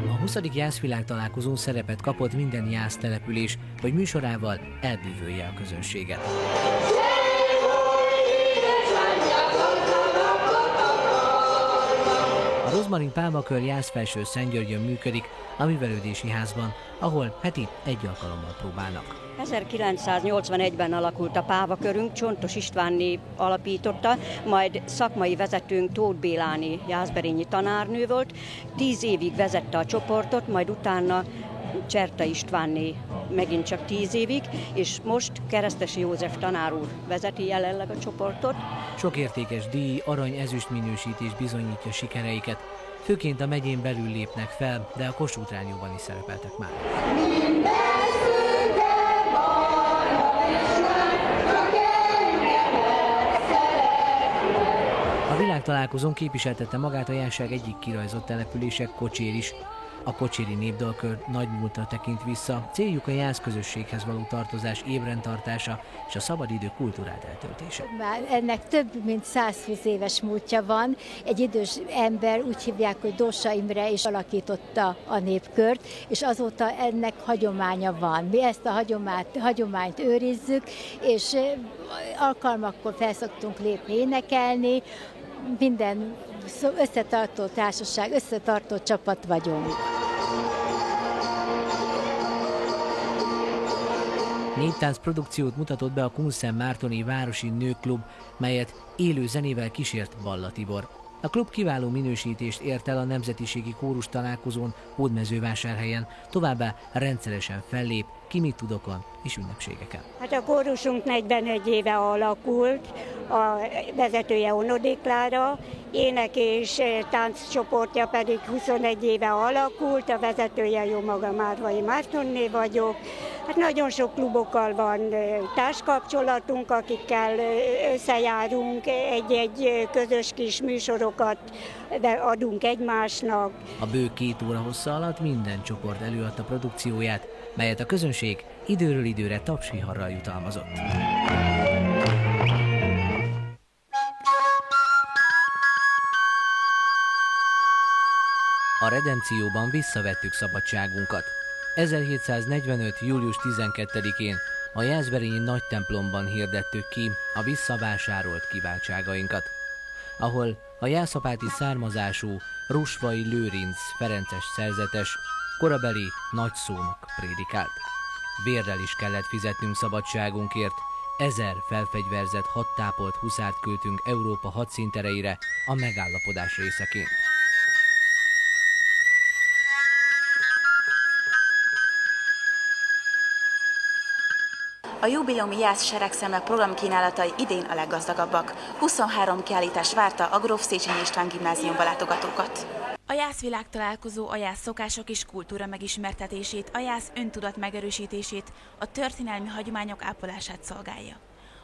S9: A 20. jászvilágtalálkozón szerepet kapott minden jásztelepülés, hogy műsorával elbűvölje a közönséget. A Rozmarin Pálmakör Jászfelső Szentgyörgyön működik, a művelődési házban, ahol heti egy alkalommal próbálnak.
S7: 1981-ben alakult a pávakörünk, Csontos Istvánné alapította, majd szakmai vezetőnk Tóth Béláné jászberényi tanárnő volt, 10 évig vezette a csoportot, majd utána Cserta Istvánné megint csak 10 évig, és most Keresztesi József tanár úr vezeti jelenleg a csoportot.
S9: Sok értékes díj, arany-ezüst minősítés bizonyítja sikereiket. Főként a megyén belül lépnek fel, de a Kossuth Rádióban is szerepeltek már. A világtalálkozón képviseltette magát a jászság egyik kirajzott települések, Kocsér is. A kocséri népdalkör nagy múltra tekint vissza, céljuk a jász közösséghez való tartozás ébrendtartása és a szabadidő kultúrát eltöltése.
S18: Már ennek több mint 120 éves múltja van. Egy idős ember, úgy hívják, hogy Dósa Imre is alakította a népkört, és azóta ennek hagyománya van. Mi ezt a hagyományt őrizzük, és alkalmakkor felszoktunk lépni, énekelni. Minden összetartó társaság, összetartó csapat vagyunk.
S9: Néptánc produkciót mutatott be a Kunszentmártoni Városi Nőklub, melyet élő zenével kísért Balla Tibor. A klub kiváló minősítést ért el a nemzetiségi kórus találkozón Hódmezővásárhelyen, továbbá rendszeresen fellép Kimit-tudokon és ünnepségeken.
S19: Hát a kórusunk 41 éve alakult, a vezetője Onodi Klára, ének és tánccsoportja pedig 21 éve alakult, a vezetője jó magam Árvai Mártonné vagyok. Hát nagyon sok klubokkal van társkapcsolatunk, akikkel összejárunk, egy-egy közös kis műsorokat adunk egymásnak.
S9: A bő 2 óra hossza alatt minden csoport előadta produkcióját, melyet a közönség időről időre tapsviharral jutalmazott. A Redempcióban visszavettük szabadságunkat. 1745. július 12-én a jászberényi nagy templomban hirdettük ki a visszavásárolt kiváltságainkat, ahol a jászapáti származású Rusvai Lőrinc ferences szerzetes, korabeli nagyszónok prédikált. Vérrel is kellett fizetnünk szabadságunkért, 1000 felfegyverzett hadtápolt huszárt küldtünk Európa hadszíntereire a megállapodás részeként.
S21: A jubileumi Jász Seregszemle programkínálatai idén a leggazdagabbak. 23 kiállítás várta a Gróf Széchenyi István gimnáziumba látogatókat. A Jász világtalálkozó a jász szokások és kultúra megismertetését, a jász öntudat megerősítését, a történelmi hagyományok ápolását szolgálja.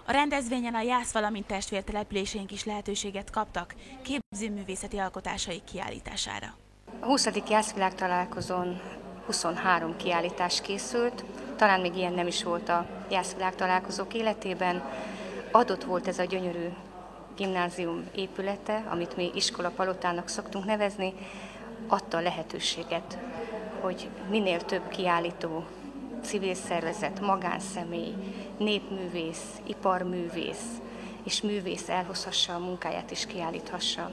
S21: A rendezvényen a Jász, valamint testvértelepüléseink is lehetőséget kaptak képzőművészeti alkotásaik kiállítására.
S20: A 20. Jász világtalálkozón 23 kiállítás készült, talán még ilyen nem is volt a Jász világtalálkozók életében. Adott volt ez a gyönyörű gimnázium épülete, amit mi iskolapalotának szoktunk nevezni, adta a lehetőséget, hogy minél több kiállító civil szervezet, magánszemély, népművész, iparművész és művész elhozhassa a munkáját és kiállíthassa.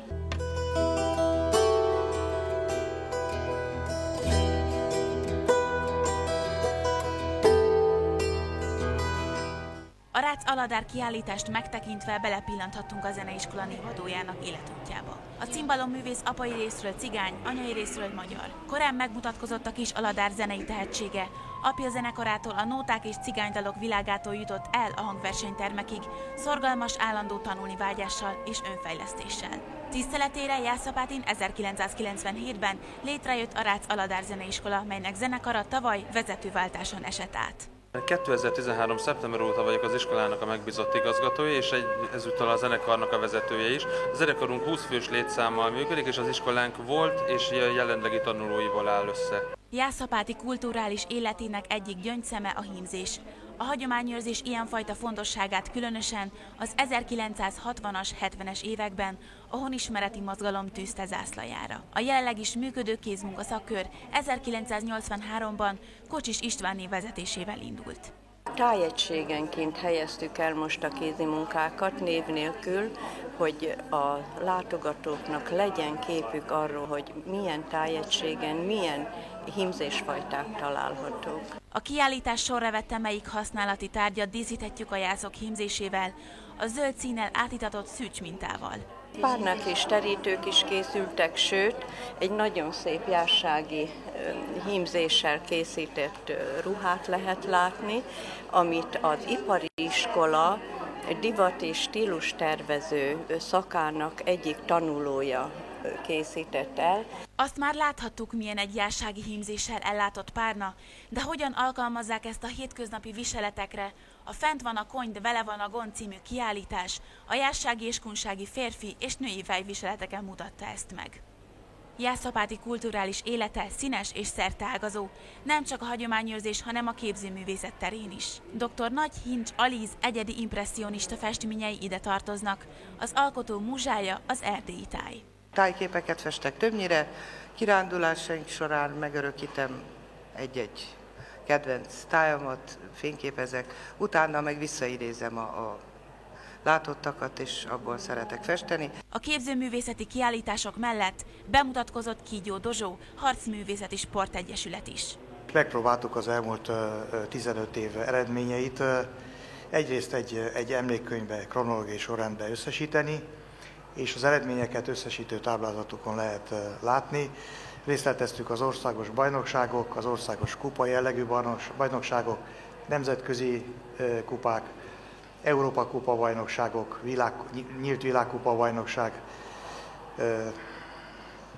S21: A Rácz Aladár kiállítást megtekintve belepillanthattunk a zeneiskola névadójának életútjába. A cimbalomművész apai részről cigány, anyai részről magyar. Korán megmutatkozott a kis Aladár zenei tehetsége. Apja zenekarától a nóták és cigánydalok világától jutott el a hangversenytermekig, szorgalmas, állandó tanulni vágyással és önfejlesztéssel. Tiszteletére Jászapátin 1997-ben létrejött a Rácz Aladár zeneiskola, melynek zenekara tavaly vezetőváltáson esett át.
S1: 2013. szeptember óta vagyok az iskolának a megbízott igazgatója, és ezúttal a zenekarnak a vezetője is. A zenekarunk 20 fős létszámmal működik, és az iskolánk volt és jelenlegi tanulóiból áll össze.
S21: Jászapáti kulturális életének egyik gyöngyszeme a hímzés. A hagyományőrzés ilyenfajta fontosságát különösen az 1960-as, 70-es években a honismereti mozgalom tűzte zászlajára. A jelenleg is működő kézmunka szakkör 1983-ban Kocsis Istvánné vezetésével indult.
S3: Tájegységenként helyeztük el most a kézi munkákat név nélkül, hogy a látogatóknak legyen képük arról, hogy milyen tájegységen, milyen hímzésfajták találhatók.
S21: A kiállítás sorra vette, melyik használati tárgyat díszíthetjük a jászok hímzésével, a zöld színnel átitatott szűcs mintával.
S3: Párnák és terítők is készültek, sőt, egy nagyon szép jássági hímzéssel készített ruhát lehet látni, amit az ipari iskola divat és stílustervező szakának egyik tanulója készített el.
S21: Azt már láthattuk, milyen egy jássági hímzéssel ellátott párna, de hogyan alkalmazzák ezt a hétköznapi viseletekre? A Fent van a kony, de vele van a gond című kiállítás a jássági és kunsági férfi és női fejviseleteken mutatta ezt meg. Jászapáti kulturális élete színes és szerteágazó, nem csak a hagyományőrzés, hanem a képzőművészet terén is. Dr. Nagy Hincs Alíz egyedi impresszionista festményei ide tartoznak, az alkotó múzsája az erdélyi táj.
S4: Tájképeket festek többnyire, kirándulásaink során megörökítem egy-egy kedvenc tájamat, fényképezek, utána meg visszaidézem a látottakat, és abból szeretek festeni.
S21: A képzőművészeti kiállítások mellett bemutatkozott Kígyó Dozsó harcművészeti sportegyesület is.
S22: Megpróbáltuk az elmúlt 15 év eredményeit egyrészt egy emlékkönyvbe, kronológiai sorrendbe összesíteni, és az eredményeket összesítő táblázatokon lehet látni. Részleteztük az országos bajnokságok, az országos kupa jellegű bajnokságok, nemzetközi kupák, Európa kupa bajnokságok, nyílt világkupa bajnokság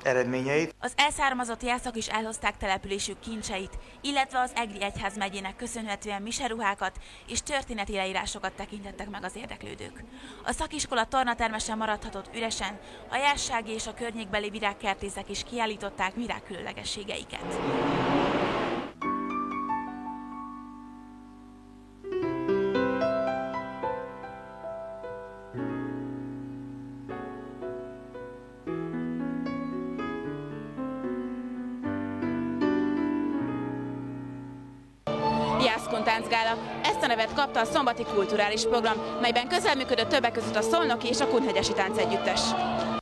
S22: eredményeit.
S21: Az elszármazott jászok is elhozták településük kincseit, illetve az Egri egyházmegyének köszönhetően miseruhákat és történeti leírásokat tekintettek meg az érdeklődők. A szakiskola tornatermesen maradhatott üresen, a jássági és a környékbeli virágkertészek is kiállították virág különlegességeiket. Jászkun táncgála. Ezt a nevet kapta a szombati kulturális program, melyben közreműködött többek között a Szolnoki és a Kunhegyesi Táncegyüttes.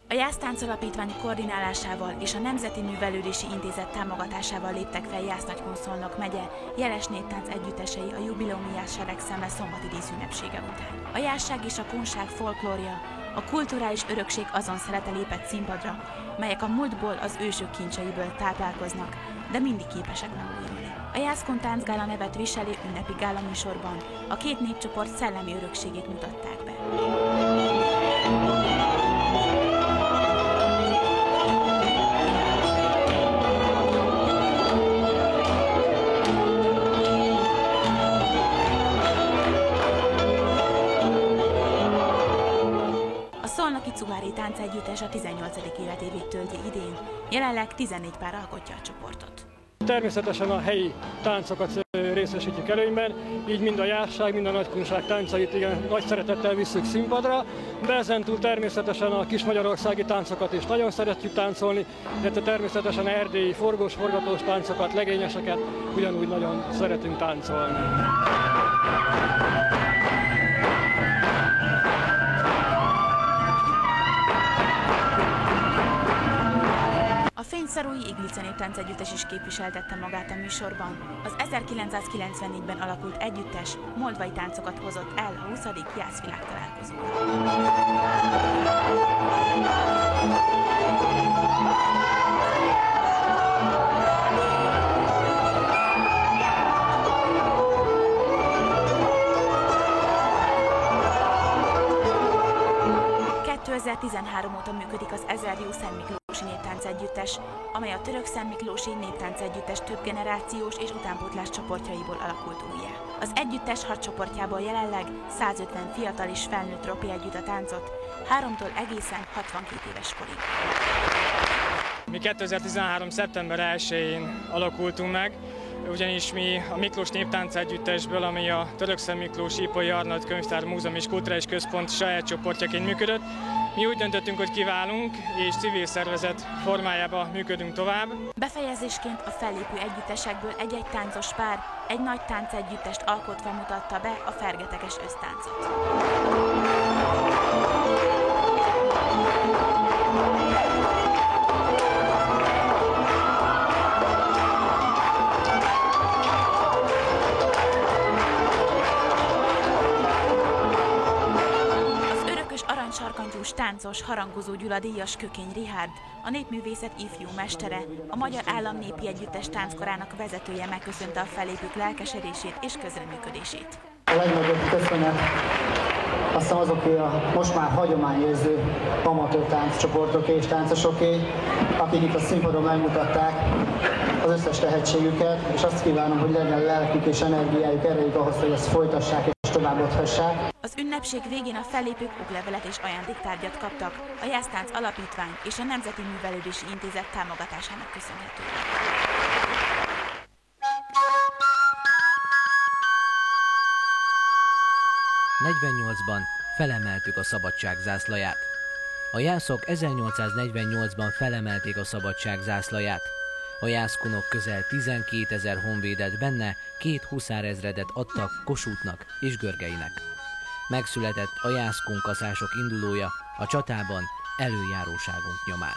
S21: A Jásztánc Alapítvány koordinálásával és a Nemzeti Művelődési Intézet támogatásával léptek fel Jász-Nagykun-Szolnok megye jeles néptánc együttesei a jubileumi jászseregszemle szombati díszünnepsége után. A jásság és a kunság folklórja, a kulturális örökség azon szelete lépett színpadra, melyek a múltból az ősök kincseiből táplálkoznak, de mindig képesek megújulni. A Jászkun táncgála nevet viselő ünnepi gála műsorban a két népcsoport szellemi örökségét mutatták be. A Szolnoki Cuhári Táncegyüttes a 18. életévét tölti idén, jelenleg 14 pár alkotja a csoportot.
S23: Természetesen a helyi táncokat
S6: részesítjük előnyben, így mind a járság, mind a nagykunság táncait igen nagy szeretettel visszük színpadra, de ezentúl természetesen a kismagyarországi táncokat is nagyon szeretjük táncolni, illetve természetesen erdélyi forgós, forgatós táncokat, legényeseket ugyanúgy nagyon szeretünk táncolni.
S21: A Fényszarúi Iglice Néptánc Együttes is képviseltette magát a műsorban. Az 1994-ben alakult együttes moldvai táncokat hozott el a 20. Jászvilágtalálkozóra. óta működik az Ezerdió Szentmiklósi Néptánc Együttes, amely a Török Szentmiklósi Néptánc Együttes több generációs és utánpótlás csoportjaiból alakult újjá. Az együttes 6 csoportjából jelenleg 150 fiatal és felnőtt ropi együtt a táncot, 3-tól egészen 62 éves korig.
S6: Mi 2013. szeptember 1-én alakultunk meg, ugyanis mi a Miklós Néptánc Együttesből, ami a Török Szentmiklós Ipoly Arnold Könyvtár Múzeum és Kulturális Központ saját csoportjaként működött. Mi úgy döntöttünk, hogy kiválunk, és civil szervezet formájában működünk tovább.
S21: Befejezésként a fellépő együttesekből egy-egy táncos pár egy nagy táncegyüttest alkotva mutatta be a fergeteges össztáncot. Sarkantyús táncos, harangozó Gyula díjas Kökény Richárd, a népművészet ifjú mestere, a Magyar Állam Népi Együttes tánckarának vezetője megköszönte a fellépők lelkesedését és közreműködését.
S11: A legnagyobb köszönet aztán azoké a most már hagyományőrző amatőr tánccsoportoké és táncosoké, akik itt a színpadon megmutatták az összes tehetségüket, és azt kívánom, hogy legyen lelkük és energiájuk, erejük ahhoz, hogy ezt folytassák és továbbadhassák.
S21: Az ünnepség végén a fellépők oklevelet és ajándéktárgyat kaptak, a Jásztánc Alapítvány és a Nemzeti Művelődési Intézet támogatásának köszönhetően.
S9: ban felemeltük a szabadság zászlaját. A jászok 1848-ban felemelték a szabadság zászlaját. A jászkunok közel 12 000 honvédet, benne 2 huszárezredet adtak Kossuthnak és Görgeinek. Megszületett a jászkunkaszások indulója a csatában előjáróságunk nyomán.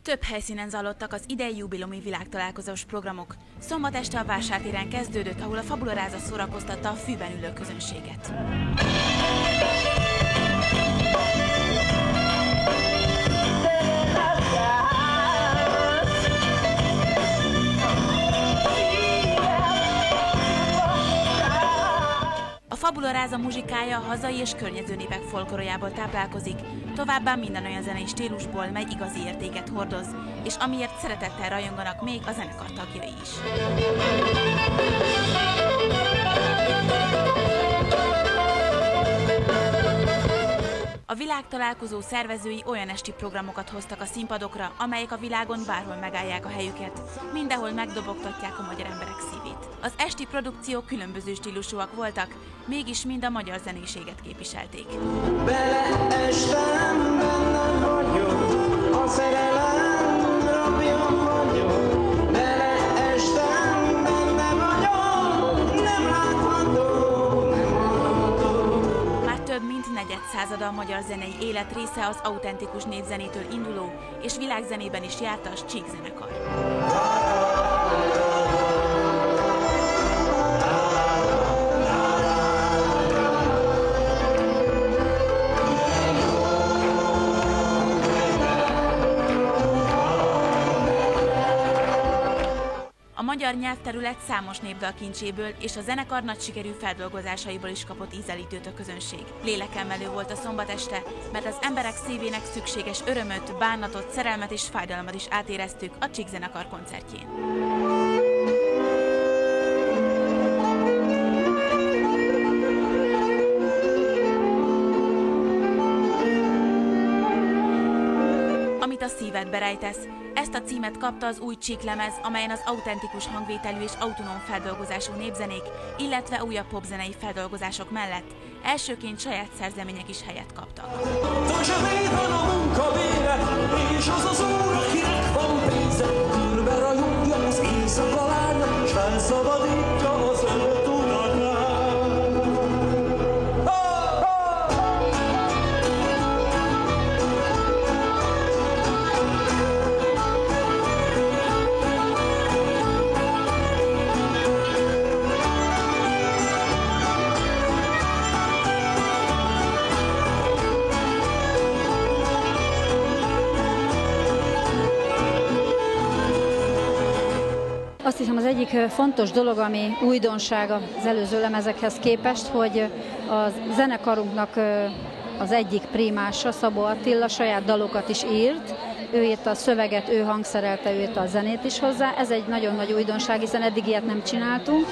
S21: Több helyszínen zajlottak az idei jubileumi világtalálkozós programok. Szombat este a Vásártéren kezdődött, ahol a Fabula Ráza szórakoztatta a fűben ülő közönséget. A Fabula Ráza muzsikája a hazai és környező népek folklórájából táplálkozik, továbbá minden olyan zenei stílusból, mely igazi értéket hordoz, és amiért szeretettel rajonganak még a zenekar tagjai is. A világtalálkozó szervezői olyan esti programokat hoztak a színpadokra, amelyek a világon bárhol megállják a helyüket, mindenhol megdobogtatják a magyar emberek szívét. Az esti produkciók különböző stílusúak voltak, mégis mind a magyar zenéséget képviselték.
S12: Beleestem, benne vagyok, a szerelem rabja vagyok. Beleestem, benne vagyok, nem látható, nem hallható.
S21: Már több mint negyedszázada a magyar zenei élet része az autentikus népzenétől induló, és világzenében is jártas Csík zenekar. A magyar nyelvterület számos népdalkincséből és a zenekar nagy sikerű feldolgozásaiból is kapott ízelítőt a közönség. Lélekemelő volt a szombat este, mert az emberek szívének szükséges örömöt, bánatot, szerelmet és fájdalmat is átéreztük a Csík zenekar koncertjén. amit a szívedbe rejtesz. Ezt a címet kapta az új csíklemez, amelyen az autentikus hangvételű és autonóm feldolgozású népzenék, illetve újabb popzenei feldolgozások mellett elsőként saját szerzemények is helyet kaptak.
S12: Zsebében a munkabére, és az az úr, akinek van pénze, körbe rajongja az éjszaka lánya, s felszabadítja az ő tudatát.
S10: Azt hiszem, az egyik fontos dolog, ami újdonság az előző lemezekhez képest, hogy a zenekarunknak az egyik primása, Szabó Attila saját dalokat is írt. Ő írta a szöveget, ő hangszerelte, ő írta a zenét is hozzá. Ez egy nagyon nagy újdonság, hiszen eddig ilyet nem csináltunk.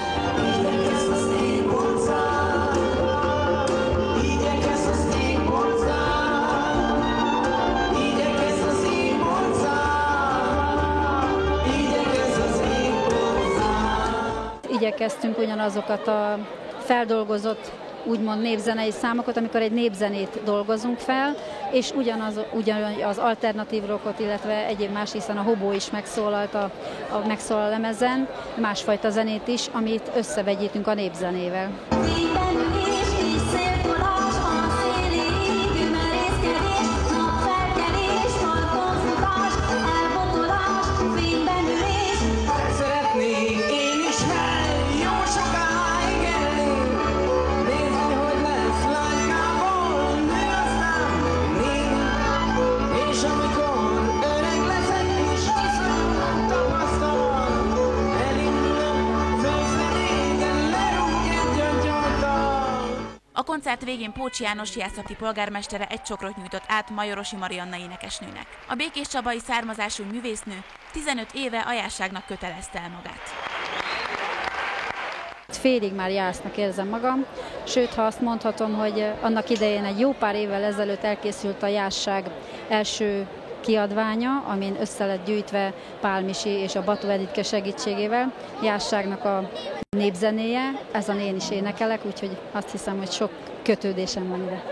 S10: Igyekeztünk ugyanazokat a feldolgozott, úgymond népzenei számokat, amikor egy népzenét dolgozunk fel, és ugyanaz alternatív rockot, illetve egyéb más, hiszen a Hobó is megszólalt megszólal lemezen, másfajta zenét is, amit összevegyítünk a népzenével.
S21: A koncert végén Pócs János jászati polgármestere egy csokrot nyújtott át Majorosi Marianna énekesnőnek. A békéscsabai származású művésznő 15 éve a jásságnak kötelezte el magát.
S10: Félig már jásznak érzem magam, sőt, ha azt mondhatom, hogy annak idején egy jó pár évvel ezelőtt elkészült a jásság első kiadványa, amin össze lett gyűjtve Pál Misi és a Bató Editke segítségével. Jásságnak a népzenéje, ezen én is énekelek, úgyhogy azt hiszem, hogy sok kötődésem van ide.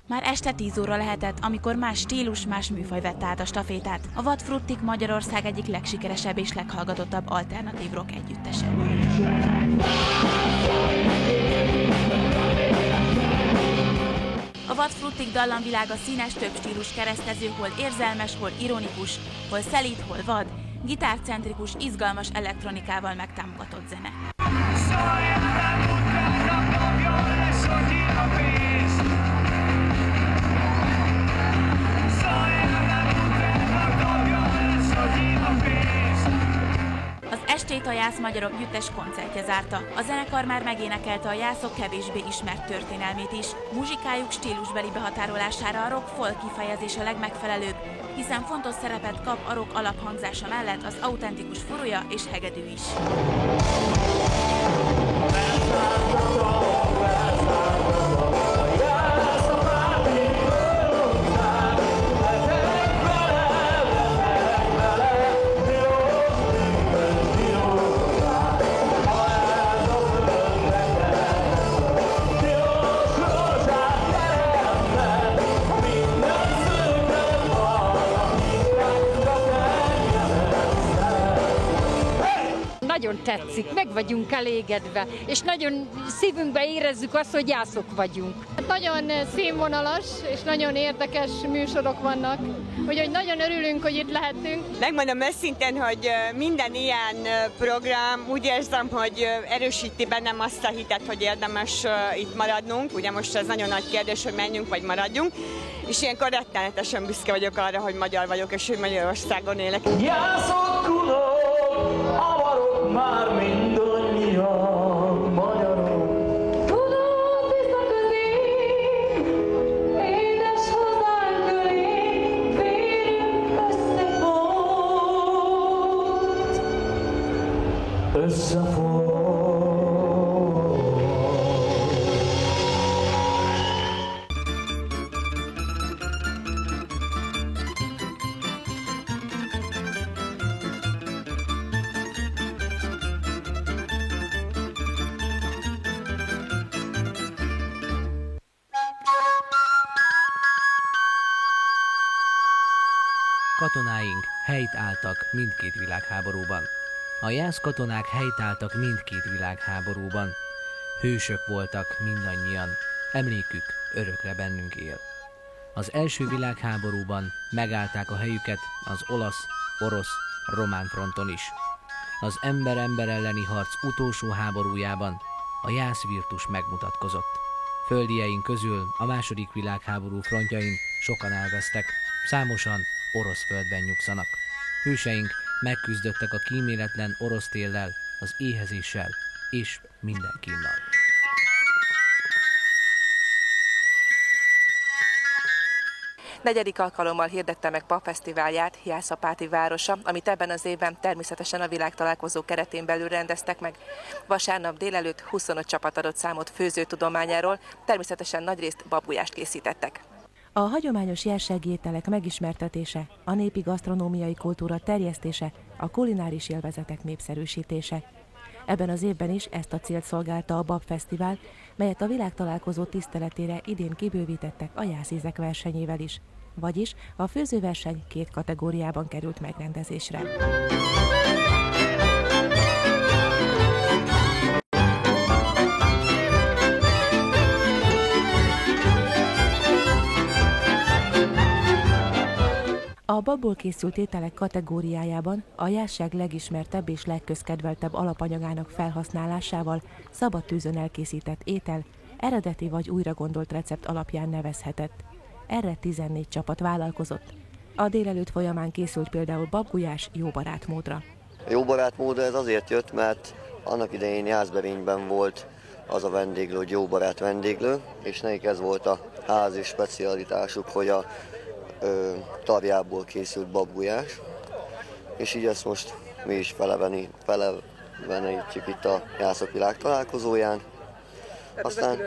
S21: Már este 10 óra lehetett, amikor más stílus, más műfaj vette át a stafétát. A Vadfruttik Magyarország egyik legsikeresebb és leghallgatottabb alternatív rock együttese. A Vadfruttik dallamvilága színes, több stílus keresztező, hol érzelmes, hol ironikus, hol szelíd, hol vad, gitárcentrikus, izgalmas elektronikával megtámogatott zene. Az estét a Jász Magyarok Gyüttes koncertje zárta. A zenekar már megénekelte a jászok kevésbé ismert történelmét is. Muzsikájuk stílusbeli behatárolására a rock folk kifejezés a legmegfelelőbb, hiszen fontos szerepet kap a rock alaphangzása mellett az autentikus furuja és hegedű is.
S14: Nagyon tetszik, meg vagyunk elégedve, és nagyon szívünkbe érezzük azt, hogy jászok vagyunk.
S16: Nagyon színvonalas és nagyon érdekes műsorok vannak, úgyhogy nagyon örülünk, hogy itt lehetünk.
S23: Megmondom őszintén, hogy minden ilyen program úgy érzem, hogy erősíti bennem azt a hitet, hogy érdemes itt maradnunk. Ugye most ez nagyon nagy kérdés, hogy menjünk vagy maradjunk. És ilyenkor rettenetesen büszke vagyok arra, hogy magyar vagyok, és hogy Magyarországon élek.
S12: Avarok már mindannyian magyarok. Tudod, visszaközénk, édes hazánk ölénk, vérünk összefort. Összefort.
S9: Katonáink helyt álltak mindkét világháborúban. A jász katonák helyt álltak mindkét világháborúban. Hősök voltak mindannyian, emlékük örökre bennünk él. Az első világháborúban megállták a helyüket az olasz, orosz, román fronton is. Az ember-ember elleni harc utolsó háborújában a jász virtus megmutatkozott. Földieink közül a második világháború frontjain sokan elvesztek, számosan orosz földben nyugszanak. Hőseink megküzdöttek a kíméletlen orosz téllel, az éhezéssel és minden kínnal.
S8: Negyedik alkalommal hirdette meg papfesztiválját Jászapáti városa, amit ebben az évben természetesen a világtalálkozó keretén belül rendeztek meg. Vasárnap délelőtt 25 csapat adott számot főzőtudományáról, természetesen nagyrészt babgulyást készítettek.
S13: A hagyományos jászsági ételek megismertetése, a népi gasztronómiai kultúra terjesztése, a kulináris élvezetek népszerűsítése. Ebben az évben is ezt a célt szolgálta a Babfesztivál, melyet a világtalálkozó tiszteletére idén kibővítettek a jászízek versenyével is. Vagyis a főzőverseny 2 kategóriában került megrendezésre. A babból készült ételek kategóriájában a jászság legismertebb és legközkedveltebb alapanyagának felhasználásával szabad tűzön elkészített étel eredeti vagy újra gondolt recept alapján nevezhetett. Erre 14 csapat vállalkozott. A délelőtt folyamán készült például babgulyás jó barátmódra.
S15: Jó barátmódra ez azért jött, mert annak idején Jászberényben volt az a vendéglő, hogy jó barát vendéglő, és nekik ez volt a házi specialitásuk, hogy a tarjából készült babgulyás, és így ezt most mi is felevenítjük itt a Jászok világtalálkozóján. Aztán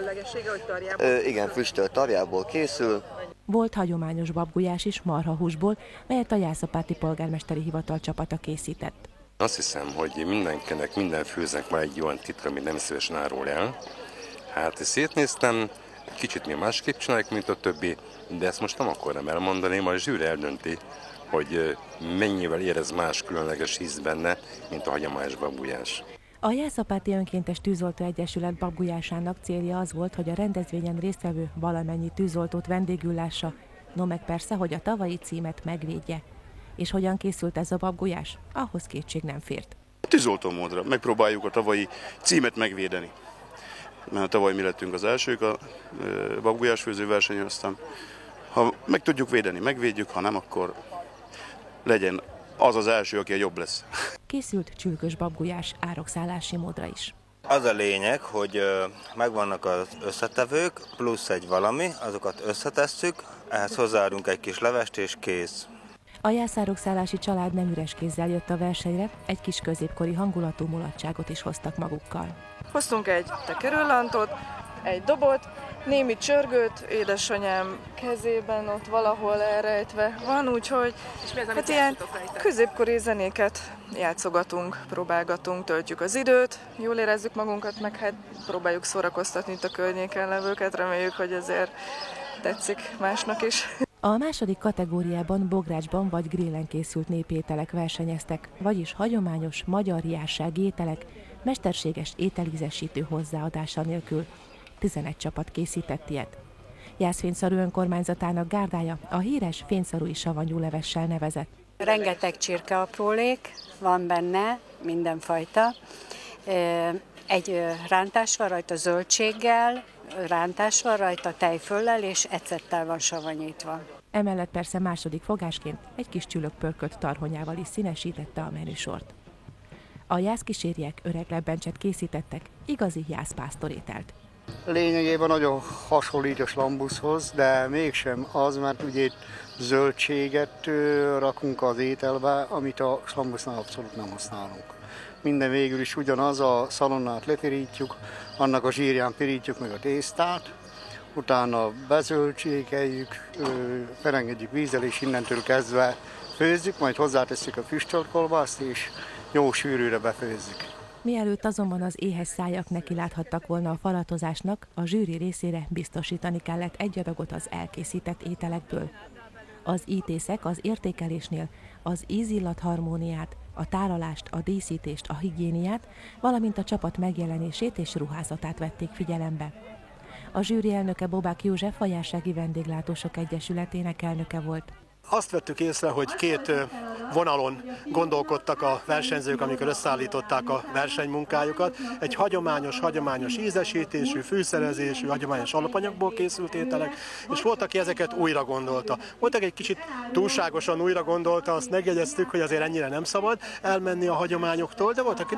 S15: igen, füstölt tarjából készül.
S13: Volt hagyományos babgulyás is marhahúsból, melyet a Jászapáti polgármesteri hivatal csapata készített.
S17: Azt hiszem, hogy mindenkinek, minden főznek van egy olyan titka, amit nem szívesen árul el. Hát szétnéztem, kicsit mi másképp csináljuk, mint a többi, de ezt most nem akarom elmondani, majd a zsűri eldönti, hogy mennyivel érez más különleges ízt benne, mint a hagyományos babgulyás.
S13: A Jászapáti Önkéntes Tűzoltó Egyesület babgulyásának célja az volt, hogy a rendezvényen résztvevő valamennyi tűzoltót vendégül lássa, no meg persze, hogy a tavalyi címet megvédje. És hogyan készült ez a babgulyás? Ahhoz kétség nem fért.
S24: Tűzoltó módra megpróbáljuk a tavalyi címet megvédeni. Mert tavaly mi lettünk az elsők a babgulyás főzőversenyen, aztán ha meg tudjuk védeni, megvédjük, ha nem, akkor legyen az az első, aki a jobb lesz.
S13: Készült csülkös babgulyás árokszállási módra is.
S26: Az a lényeg, hogy megvannak az összetevők, plusz egy valami, azokat összetesszük, ehhez hozzáadunk egy kis levest és kész.
S13: A jászárokszállási család nem üres kézzel jött a versenyre, egy kis középkori hangulatú mulatságot is hoztak magukkal.
S27: Hoztunk egy tekerőlántot, egy dobot, némi csörgőt, édesanyám kezében ott valahol elrejtve van, úgyhogy hát ilyen középkori zenéket játszogatunk, próbálgatunk, töltjük az időt, jól érezzük magunkat, meg hát próbáljuk szórakoztatni itt a környéken levőket, reméljük, hogy ezért tetszik másnak is.
S13: A második kategóriában bográcsban vagy grillen készült népételek versenyeztek, vagyis hagyományos magyar jászsági ételek, mesterséges ételízesítő hozzáadása nélkül. 11 csapat készített ilyet. Jászfényszarú önkormányzatának gárdája a híres fényszarúi savanyú levessel nevezett.
S28: Rengeteg csirkeaprólék van benne, mindenfajta. Egy rántás van rajta zöldséggel, rántás van rajta tejföllel és ecettel van savanyítva.
S13: Emellett persze második fogásként egy kis csülökpörkölt tarhonyával is színesítette a menüsort. A jászkísérjek öreg lebbencset készítettek, igazi jászpásztorételt.
S29: Lényegében nagyon hasonlít a slambuszhoz, de mégsem az, mert ugye itt zöldséget rakunk az ételbe, amit a slambusznál abszolút nem használunk. Minden végül is ugyanaz, a szalonnát lepirítjuk, annak a zsírján pirítjuk meg a tésztát, utána bezöldségeljük, felengedjük vízzel, és innentől kezdve főzzük, majd hozzátesszük a füstölt kolbászt, és jó sűrűre befőzzük.
S13: Mielőtt azonban az éhes szájak neki láthattak volna a falatozásnak, a zsűri részére biztosítani kellett egy adagot az elkészített ételekből. Az ítészek az értékelésnél az ízillat harmóniát, a tálalást, a díszítést, a higiéniát, valamint a csapat megjelenését és ruházatát vették figyelembe. A zsűri elnöke Bobák József, a Jássági Vendéglátósok Egyesületének elnöke volt.
S1: Azt vettük észre, hogy két vonalon gondolkodtak a versenyzők, amikor összeállították a versenymunkájukat. Egy hagyományos ízesítésű, fűszerezésű, hagyományos alapanyagból készült ételek, és volt, aki ezeket újra gondolta. Volt, aki egy kicsit túlságosan újra gondolta, azt megjegyeztük, hogy azért ennyire nem szabad elmenni a hagyományoktól, de volt, aki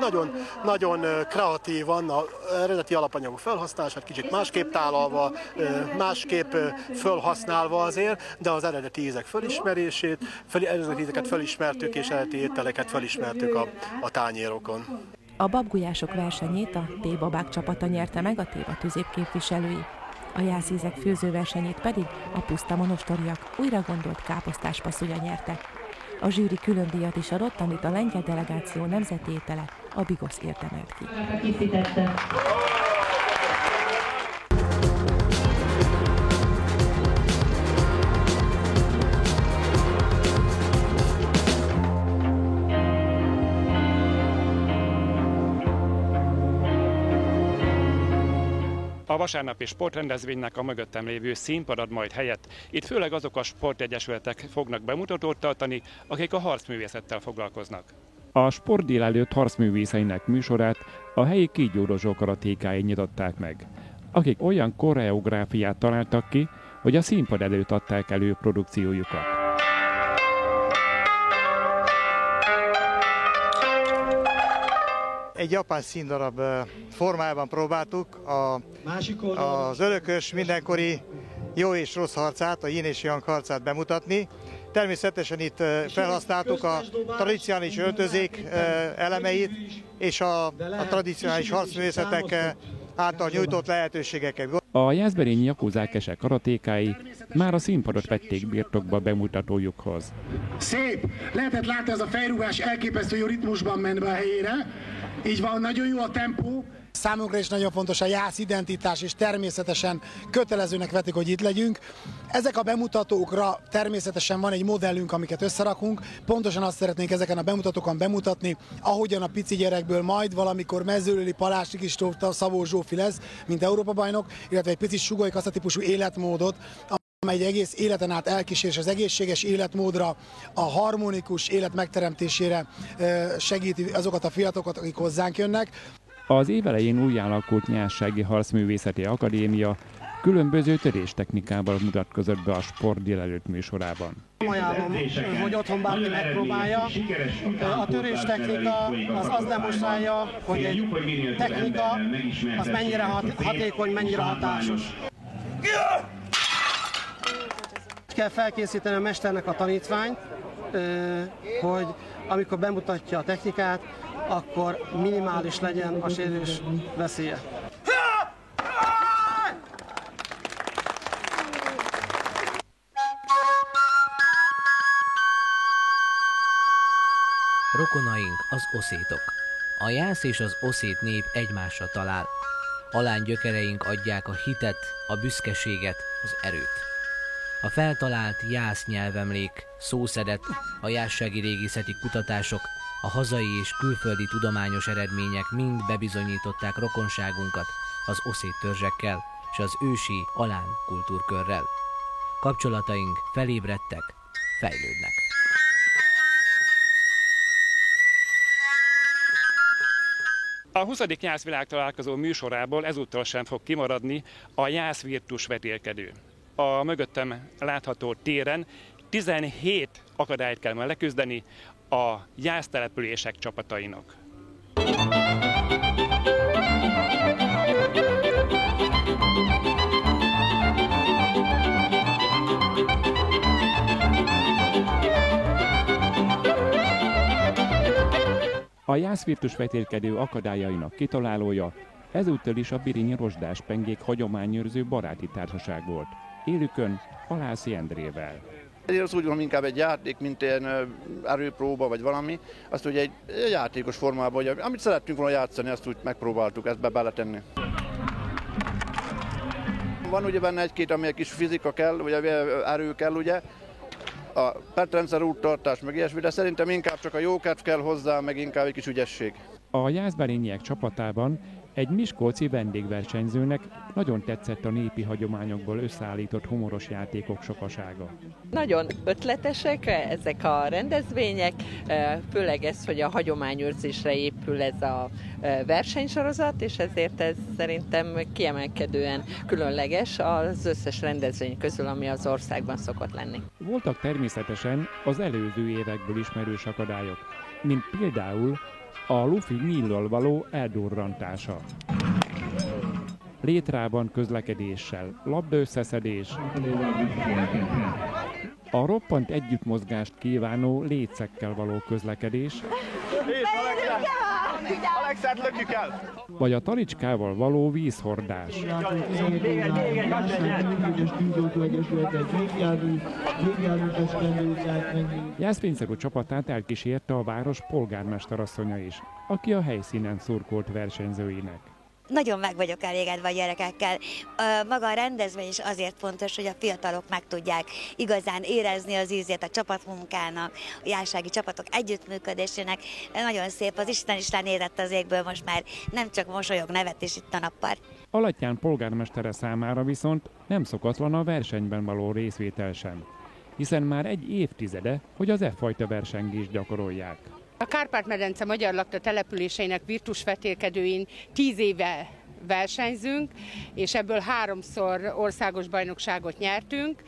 S1: nagyon kreatívan az eredeti alapanyagok felhasználását kicsit másképp tálalva, másképp felhasználva azért, de az eredeti ízek felismerését, eredeti ízeket felismertük, és eredeti ételeket felismertük a tányérokon.
S13: A babgulyások versenyét a T-babák csapata nyerte meg, a T-ba tüzép képviselői. A jászízek főzőversenyét pedig a puszta monostoriak újra gondolt káposztás passzúja nyerte. A zsűri külön díjat is adott, amit a lengyel delegáció nemzeti étele, a bigosz érdemelt ki.
S2: A vasárnapi sportrendezvénynek a mögöttem lévő színpad ad majd helyet. Itt főleg azok a sportegyesületek fognak bemutatót tartani, akik a harcművészettel foglalkoznak. A sport délelőtt harcművészeinek műsorát a helyi Kígyó Dozsó karatékái nyitották meg, akik olyan koreográfiát találtak ki, hogy a színpad előtt adták elő produkciójukat.
S22: Egy japán színdarab formájában próbáltuk az örökös, mindenkori jó és rossz harcát, a Yin és Yang harcát bemutatni. Természetesen itt felhasználtuk a tradicionális öltözék elemeit és a tradicionális harcművészetek által nyújtott lehetőségeket.
S2: A jászberényi jakuzák ese karatékái már a színpadot vették birtokba bemutatójukhoz.
S3: Szép! Lehetett látni, ez a fejrúgás elképesztő jó ritmusban ment be a helyére. Így van, nagyon jó a tempó.
S5: Számunkra is nagyon fontos a jász identitás, és természetesen kötelezőnek vettük, hogy itt legyünk. Ezek a bemutatókra természetesen van egy modellünk, amiket összerakunk. Pontosan azt szeretnénk ezeken a bemutatókon bemutatni, ahogyan a pici gyerekből majd valamikor Mezőlőli Palási Kristóf Szabó Zsófi lesz, mint Európa-bajnok, illetve egy picit sugalljuk azt a típusú életmódot, amely egy egész életen át elkísér, és az egészséges életmódra, a harmonikus élet megteremtésére segíti azokat a fiatalokat, akik hozzánk jönnek.
S2: Az év elején új alakult Nyássági Harcművészeti Akadémia különböző töréstechnikával mutatkozott be a sport délelőtt műsorában.
S7: Ajánlom, hogy otthon bárki megpróbálja. A töréstechnika az demonstrálja, hogy egy technika az mennyire hatékony, mennyire hatásos. Kell felkészíteni a mesternek a tanítványt, hogy amikor bemutatja a technikát, akkor minimális legyen a sérülés veszélye.
S9: Rokonaink az oszétok. A jász és az oszét nép egymásra talál. Alány gyökereink adják a hitet, a büszkeséget, az erőt. A feltalált jász nyelvemlék, szószedet, a jászsági régészeti kutatások, a hazai és külföldi tudományos eredmények mind bebizonyították rokonságunkat az oszét törzsekkel és az ősi alán kultúrkörrel. Kapcsolataink felébredtek, fejlődnek.
S2: A 20. jászvilágtalálkozó műsorából ezúttal sem fog kimaradni a jászvirtus vetélkedő. A mögöttem látható téren 17 akadályt kell majd leküzdeni a jásztelepülések csapatainak. A jászvirtus vetélkedő akadályainak kitalálója ezúttal is a Birinyi Rozsdás Pengék hagyományőrző baráti társaság volt, élükön Halászi Endrével.
S18: Én az úgy van, inkább egy játék, mint ilyen erőpróba vagy valami, azt ugye egy játékos formában, hogy amit szerettünk volna játszani, azt úgy megpróbáltuk ezt beletenni. Van ugye benne egy-két, ami egy kis fizika kell, vagy erő kell, ugye, a pertrendszer úttartás, meg ilyesmi, de szerintem inkább csak a jókedv kell hozzá, meg inkább egy kis ügyesség.
S2: A jászberényiek csapatában egy miskolci vendégversenyzőnek nagyon tetszett a népi hagyományokból összeállított humoros játékok sokasága.
S4: Nagyon ötletesek ezek a rendezvények, főleg ez, hogy a hagyományőrzésre épül ez a versenysorozat, és ezért ez szerintem kiemelkedően különleges az összes rendezvény közül, ami az országban szokott lenni.
S2: Voltak természetesen az előző évekből ismerős akadályok, mint például a lufi nyíllal való eldurrantása. Létrában közlekedéssel, labdaösszeszedés, a roppant együttmozgást kívánó lécekkel való közlekedés,
S18: Alexát lökjük el!
S2: Vagy a talicskával való vízhordás. Jászfényszagú csapatát elkísérte a város polgármesterasszonya is, aki a helyszínen szurkolt versenyzőinek.
S6: Nagyon meg vagyok elégedve a gyerekekkel. Maga a rendezvény is azért fontos, hogy a fiatalok meg tudják igazán érezni az ízét a csapatmunkának, a jársági csapatok együttműködésének. Nagyon szép, az Isten is lenézett az égből, most már nem csak mosolyog, nevet is itt a nappal.
S2: Alattyán polgármestere számára viszont nem szokatlan a versenyben való részvétel sem, hiszen már egy évtizede, hogy az e-fajta versengést gyakorolják.
S10: A Kárpát-medence magyar lakta településeinek virtusvetélkedőin 10 éve versenyzünk, és ebből 3-szor országos bajnokságot nyertünk,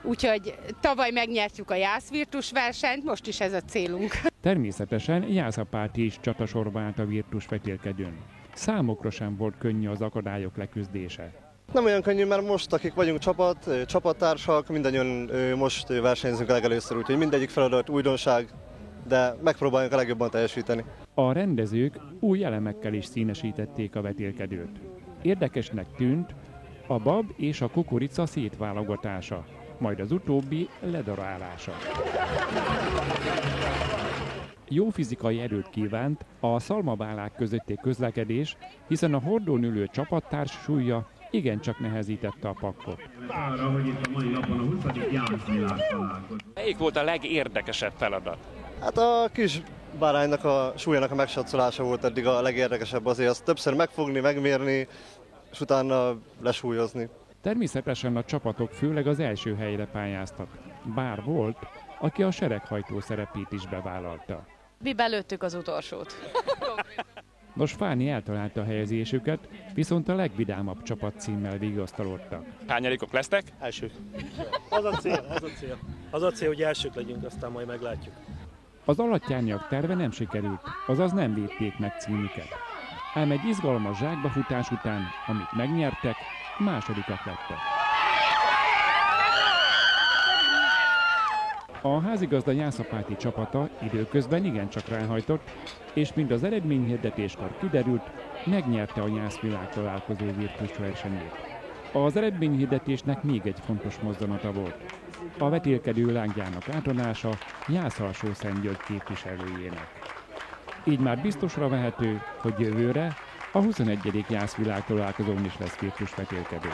S10: úgyhogy tavaly megnyertük a jászvirtus versenyt, most is ez a célunk.
S2: Természetesen Jászapáti is csatasorba állt a virtusvetélkedőn. Számokra sem volt könnyű az akadályok leküzdése.
S11: Nem olyan könnyű, mert most, akik vagyunk csapattársak, mindannyian most versenyzünk a legelőször, úgyhogy mindegyik feladat újdonság, de megpróbáljunk a legjobban teljesíteni.
S2: A rendezők új elemekkel is színesítették a vetélkedőt. Érdekesnek tűnt a bab és a kukorica szétválogatása, majd az utóbbi ledarálása. Jó fizikai erőt kívánt a szalmabálák közötti közlekedés, hiszen a hordón ülő csapattárs súlya igencsak nehezítette a pakkot. Melyik volt a legérdekesebb feladat?
S11: Hát a kis báránynak a súlyának a megsatszollása volt eddig a legérdekesebb, azért azt többször megfogni, megmérni, és utána lesúlyozni.
S2: Természetesen a csapatok főleg az első helyre pályáztak, bár volt, aki a sereghajtó szerepét is bevállalta.
S14: Mi belőttük az utolsót.
S2: Nos, Fáni eltalálta a helyezésüket, viszont a legvidámabb csapat címmel vigasztalodtak.
S19: Hányadikok lesztek?
S20: Elsők. Az a cél, az a cél. Az a cél, hogy elsők legyünk, aztán majd meglátjuk.
S2: Az alattyányak terve nem sikerült, azaz nem védték meg címüket. Ám egy izgalmas zsákbafutás után, amit megnyertek, másodikak lettek. A házigazda Jászapáti csapata időközben igencsak ráhajtott, és mint az eredményhirdetéskor kiderült, megnyerte a Jászvilág találkozó virtusversenyét. Az eredményhirdetésnek még egy fontos mozdulata volt. A vetélkedő lángjának átadása Jász-Alsó-Szentgyörgy képviselőjének. Így már biztosra vehető, hogy jövőre a 21. Jászvilág találkozón is lesz virtusvetélkedő.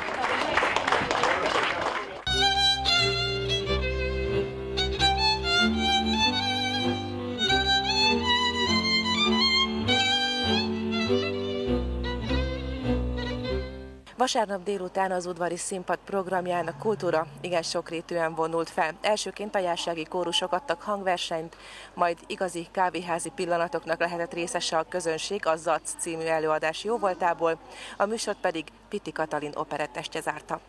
S8: Vasárnap délután az udvari színpad programjának kultúra igen sokrétűen vonult fel. Elsőként a jársági kórusok adtak hangversenyt, majd igazi kávéházi pillanatoknak lehetett részese a közönség a ZAC című előadás jóvoltából, a műsort pedig Pitti Katalin operettestje zárta.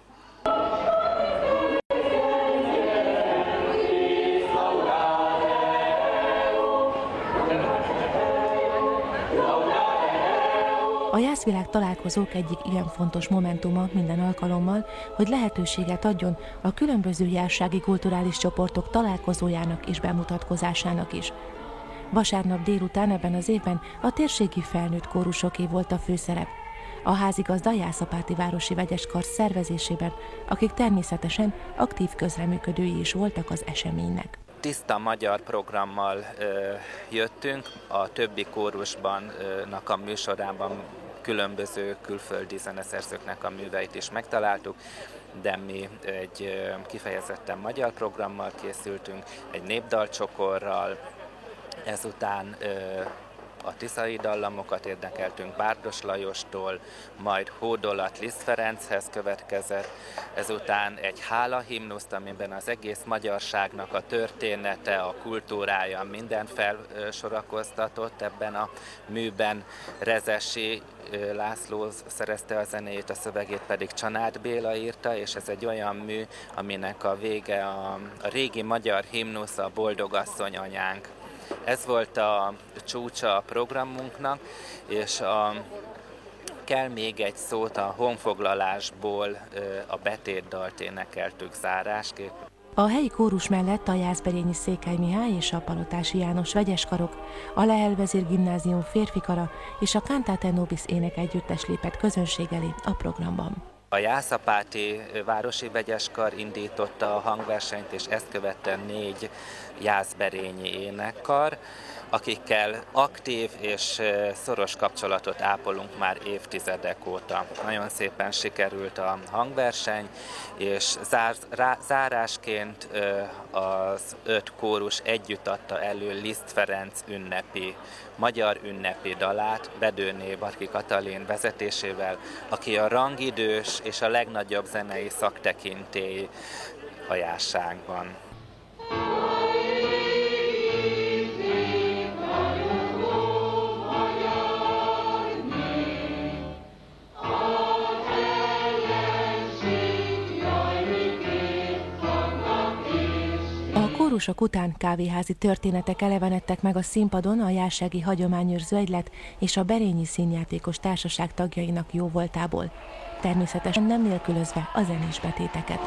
S13: A Jászvilág találkozók egyik igen fontos momentuma minden alkalommal, hogy lehetőséget adjon a különböző jársági kulturális csoportok találkozójának és bemutatkozásának is. Vasárnap délután ebben az évben a térségi felnőtt kórusoké volt a főszerep. A házigazda Jászapáti Városi Vegyeskar szervezésében, akik természetesen aktív közreműködői is voltak az eseménynek.
S21: Tiszta magyar programmal jöttünk, a többi kórusban a műsorában
S12: különböző külföldi zeneszerzőknek a műveit is megtaláltuk, de mi egy kifejezetten magyar programmal készültünk, egy népdalcsokorral, ezután a tiszai dallamokat érdekeltünk Bárdos Lajostól, majd Hódolat Liszt Ferenchez következett, ezután egy hálahimnuszt, amiben az egész magyarságnak a története, a kultúrája, minden felsorakoztatott ebben a műben. Rezesi László szerezte a zenét, a szövegét pedig Csanád Béla írta, és ez egy olyan mű, aminek a vége a régi magyar himnusz, a Boldogasszony anyánk. Ez volt a csúcsa a programunknak, és kell még egy szót a honfoglalásból, a betétdalt énekeltük zárásképp.
S13: A helyi kórus mellett a Jászberényi Székely Mihály és a Palotási János vegyeskarok, a Lehel Vezér Gimnázium férfikara és a Cantate Nobis énekegyüttes lépett közönség elé a programban.
S12: A Jászapáti Városi Vegyeskar indította a hangversenyt, és ezt követően 4 jászberényi énekkar, akikkel aktív és szoros kapcsolatot ápolunk már évtizedek óta. Nagyon szépen sikerült a hangverseny, és zárásként az 5 kórus együtt adta elő Liszt Ferenc magyar ünnepi dalát Bedőné Barki Katalin vezetésével, aki a rangidős és a legnagyobb zenei szaktekintély a Jászságban.
S13: A kórusok után kávéházi történetek elevenedtek meg a színpadon a Jászsági Hagyományőrző Egylet és a Berényi Színjátékos Társaság tagjainak jóvoltából, természetesen nem nélkülözve a zenés betéteket.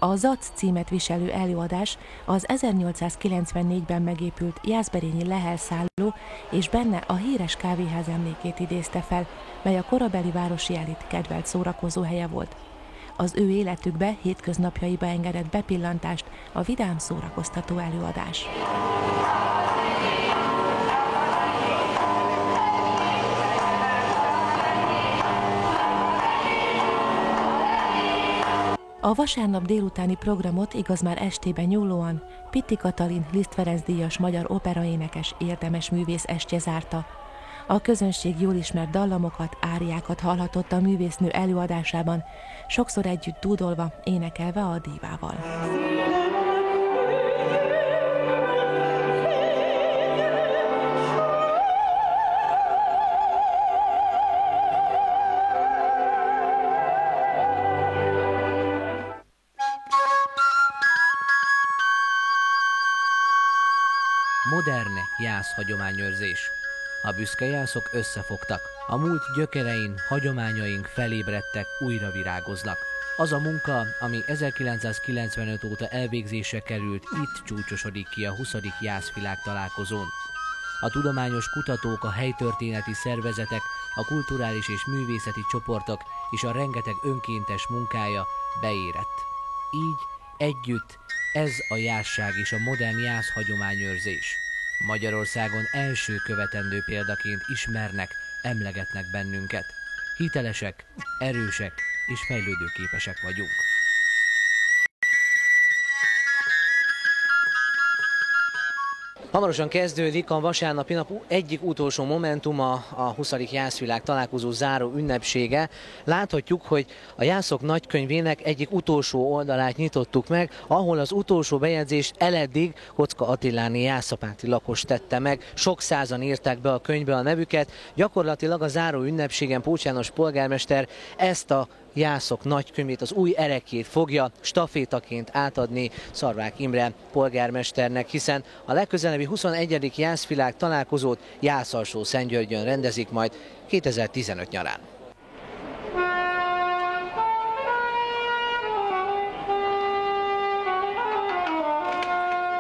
S13: A ZAC címet viselő előadás az 1894-ben megépült jászberényi Lehel szálló és benne a híres kávéház emlékét idézte fel, mely a korabeli városi elit kedvelt szórakozóhelye volt. Az ő életükbe, hétköznapjaiba engedett bepillantást a vidám szórakoztató előadás. A vasárnap délutáni programot, igaz már estében nyúlóan, Pitti Katalin Liszt Ferenc díjas magyar operaénekes érdemes művész estje zárta. A közönség jól ismert dallamokat, áriákat hallhatott a művésznő előadásában, sokszor együtt dúdolva, énekelve a dívával.
S9: Modern jász hagyományőrzés. A büszke jászok összefogtak. A múlt gyökerein, hagyományaink felébredtek, újra virágoznak. Az a munka, ami 1995 óta elvégzésre került, itt csúcsosodik ki a 20. jászvilágtalálkozón. A tudományos kutatók, a helytörténeti szervezetek, a kulturális és művészeti csoportok és a rengeteg önkéntes munkája beérett. Így együtt ez a jászság és a modern jász hagyományőrzés. Magyarországon első követendő példaként ismernek, emlegetnek bennünket. Hitelesek, erősek és fejlődőképesek vagyunk. Hamarosan kezdődik a vasárnapi nap egyik utolsó momentuma, a 20. Jászvilág találkozó záró ünnepsége. Láthatjuk, hogy a jászok nagykönyvének egyik utolsó oldalát nyitottuk meg, ahol az utolsó bejegyzést eleddig Kocka Attiláné jászapáti lakos tette meg. Sok százan írták be a könyvbe a nevüket. Gyakorlatilag a záró ünnepségen Pócs János polgármester ezt a jászok nagykönyvét, az új erekét fogja stafétaként átadni Szarvák Imre polgármesternek, hiszen a legközelebbi 21. Jászvilág találkozót Jászalsó-Szentgyörgyön rendezik majd 2015 nyarán.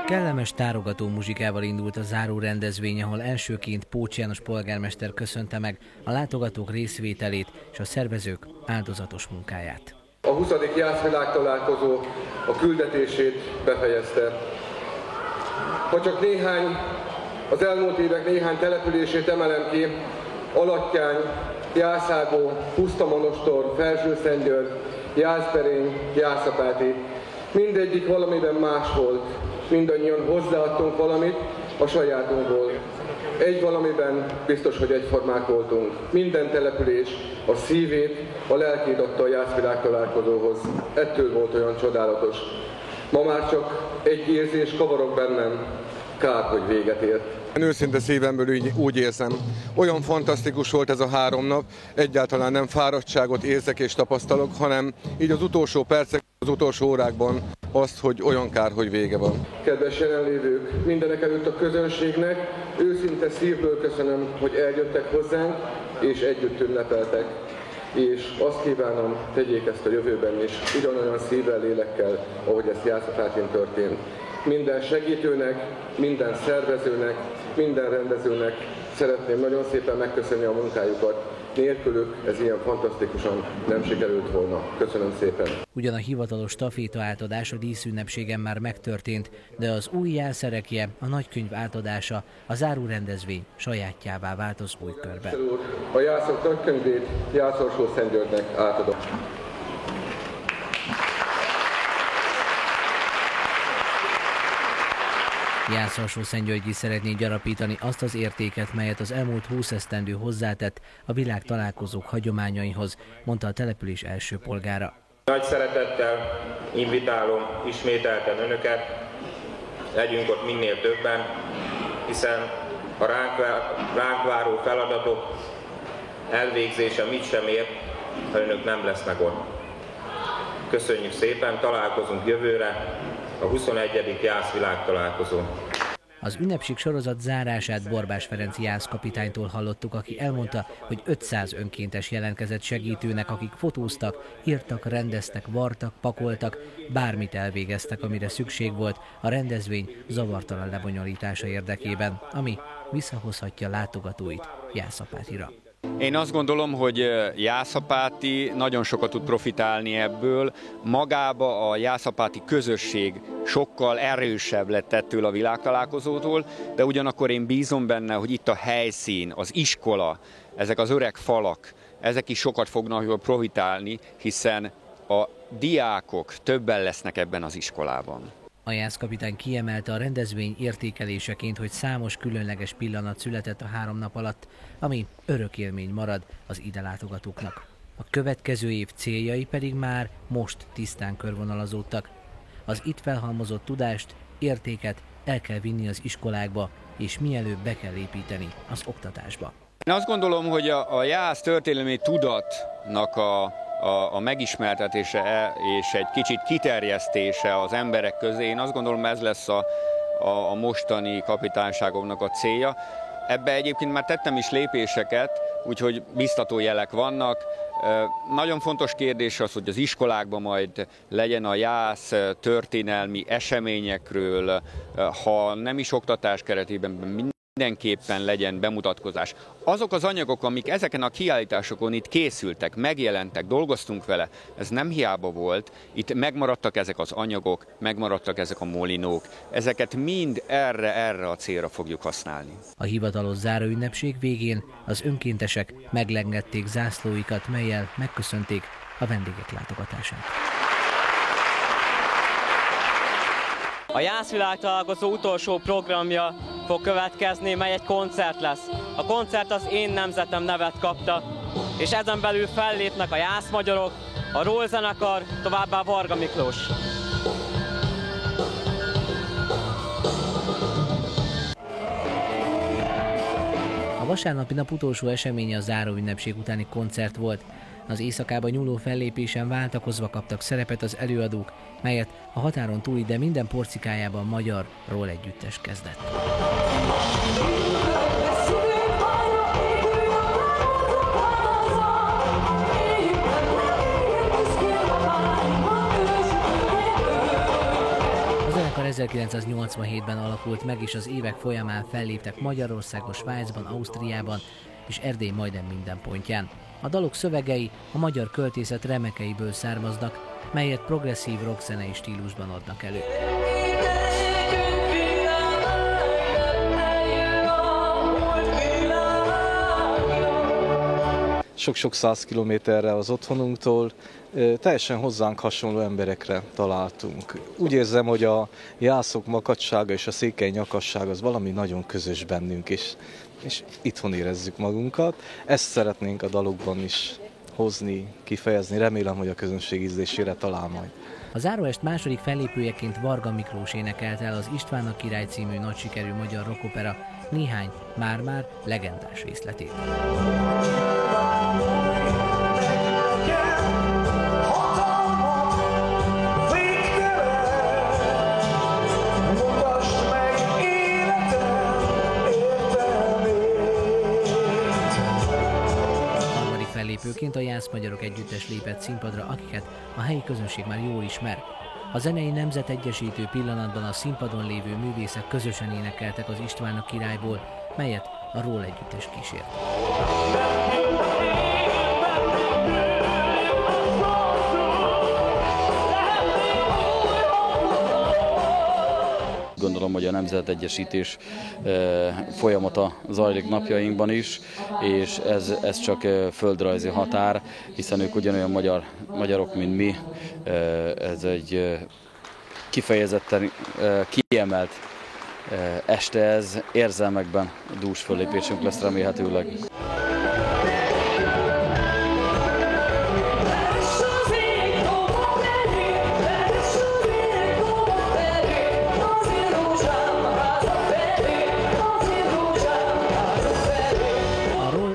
S9: Kellemes tárogató muzsikával indult a záró rendezvény, ahol elsőként Pócs János polgármester köszönte meg a látogatók részvételét és a szervezők áldozatos munkáját.
S15: A 20. JASZ világtalálkozó a küldetését befejezte. Ha csak az elmúlt évek néhány települését emelem ki, Alattyány, Jászágó, Pusztamonostor, Felső-Szentgyörgy, Jászberény, Jászapáti. Mindegyik valamiben más volt. Mindannyian hozzáadtunk valamit a sajátunkból. Egy valamiben biztos, hogy egyformák voltunk. Minden település a szívét, a lelkét adta a JASZ világtalálkozóhoz. Ettől volt olyan csodálatos. Ma már csak egy érzés kavarog bennem. Kár, hogy véget ért.
S16: Őszinte szívemből úgy érzem. Olyan fantasztikus volt ez a 3 nap, egyáltalán nem fáradtságot érzek és tapasztalok, hanem így az utolsó percek, az utolsó órákban azt, hogy olyan kár, hogy vége van.
S15: Kedves jelenlévők, mindenek előtt a közönségnek őszinte szívből köszönöm, hogy eljöttek hozzánk és együtt ünnepeltek. És azt kívánom, tegyék ezt a jövőben is, ugyanolyan szívvel, lélekkel, ahogy ez Jászapátyn történt. Minden segítőnek, minden szervezőnek, minden rendezőnek szeretném nagyon szépen megköszönni a munkájukat. Nélkülük ez ilyen fantasztikusan nem sikerült volna. Köszönöm szépen.
S9: Ugyan a hivatalos staféta átadás a díszünnepségen már megtörtént, de az új jászerekje, a nagykönyv átadása, a záró rendezvény sajátjává vált az új körben.
S15: A jászok nagykönyvét Jász-Alsó-Szentgyörgynek átadom.
S9: Jász-Alsó-Szentgyörgy is szeretné gyarapítani azt az értéket, melyet az elmúlt 20 esztendő hozzátett a világ találkozók hagyományaihoz, mondta a település első polgára.
S17: Nagy szeretettel invitálom ismételten önöket, legyünk ott minél többen, hiszen a ránk váró feladatok elvégzése mit sem ér, ha önök nem lesznek ott. Köszönjük szépen, találkozunk jövőre, a 21. JASZ világtalálkozó.
S9: Az ünnepség sorozat zárását Borbás Ferenc JASZ kapitánytól hallottuk, aki elmondta, hogy 500 önkéntes jelentkezett segítőnek, akik fotóztak, írtak, rendeztek, vartak, pakoltak, bármit elvégeztek, amire szükség volt a rendezvény zavartalan lebonyolítása érdekében, ami visszahozhatja látogatóit Jászapátira.
S19: Én azt gondolom, hogy Jászapáti nagyon sokat tud profitálni ebből. Magába a jászapáti közösség sokkal erősebb lett ettől a világtalálkozótól, de ugyanakkor én bízom benne, hogy itt a helyszín, az iskola, ezek az öreg falak, ezek is sokat fognak profitálni, hiszen a diákok többen lesznek ebben az iskolában.
S9: A JASZ kapitány kiemelte a rendezvény értékeléseként, hogy számos különleges pillanat született a 3 nap alatt, ami örök élmény marad az ide látogatóknak. A következő év céljai pedig már most tisztán körvonalazódtak. Az itt felhalmozott tudást, értéket el kell vinni az iskolákba, és mielőbb be kell építeni az oktatásba.
S19: Én azt gondolom, hogy a JASZ történelmi tudatnak a megismertetése és egy kicsit kiterjesztése az emberek közé, én azt gondolom, ez lesz a mostani kapitányságomnak a célja. Ebbe egyébként már tettem is lépéseket, úgyhogy biztató jelek vannak. Nagyon fontos kérdés az, hogy az iskolákban majd legyen a JASZ történelmi eseményekről, ha nem is oktatás keretében, mindenképpen legyen bemutatkozás. Azok az anyagok, amik ezeken a kiállításokon itt készültek, megjelentek, dolgoztunk vele, ez nem hiába volt. Itt megmaradtak ezek az anyagok, megmaradtak ezek a molinók. Ezeket mind erre a célra fogjuk használni.
S9: A hivatalos záróünnepség végén az önkéntesek meglengették zászlóikat, mellyel megköszönték a vendégek látogatását.
S21: A JASZ világtalálkozó utolsó programja fog következni, mely egy koncert lesz. A koncert az Én nemzetem nevet kapta, és ezen belül fellépnek a JASZ magyarok, a Roll zenekar, továbbá Varga Miklós.
S9: A vasárnapi nap utolsó eseménye a záróünnepség utáni koncert volt. Az éjszakába nyúló fellépésen váltakozva kaptak szerepet az előadók, melyet a határon túli, de minden porcikájában magyar roll együttes kezdett. A zenekar 1987-ben alakult meg, és az évek folyamán felléptek Magyarországon, Svájcban, Ausztriában és Erdély majdnem minden pontján. A dalok szövegei a magyar költészet remekeiből származnak, melyet progresszív rockzenei stílusban adnak elő.
S1: Sok-sok 100 kilométerre az otthonunktól teljesen hozzánk hasonló emberekre találtunk. Úgy érzem, hogy a jászok makacsága és a székely nyakasság az valami nagyon közös bennünk, és itthon érezzük magunkat. Ezt szeretnénk a dalokban is hozni, kifejezni. Remélem, hogy a közönség ízlésére talál majd.
S9: A záróest második fellépőjeként Varga Miklós énekelte el az István a király című nagy sikerű magyar rockopera néhány már-már legendás részletét. Fellépőként a Jász Magyarok Együttes lépett színpadra, akiket a helyi közönség már jól ismer. A zenei nemzetegyesítő pillanatban a színpadon lévő művészek közösen énekeltek az István a királyból, melyet a Roll Együttes kísért.
S22: Gondolom, hogy a nemzetegyesítés folyamata zajlik napjainkban is, és ez csak földrajzi határ, hiszen ők ugyanolyan magyarok, mint mi. Ez egy kifejezetten kiemelt este, ez érzelmekben dús föllépésünk lesz remélhetőleg.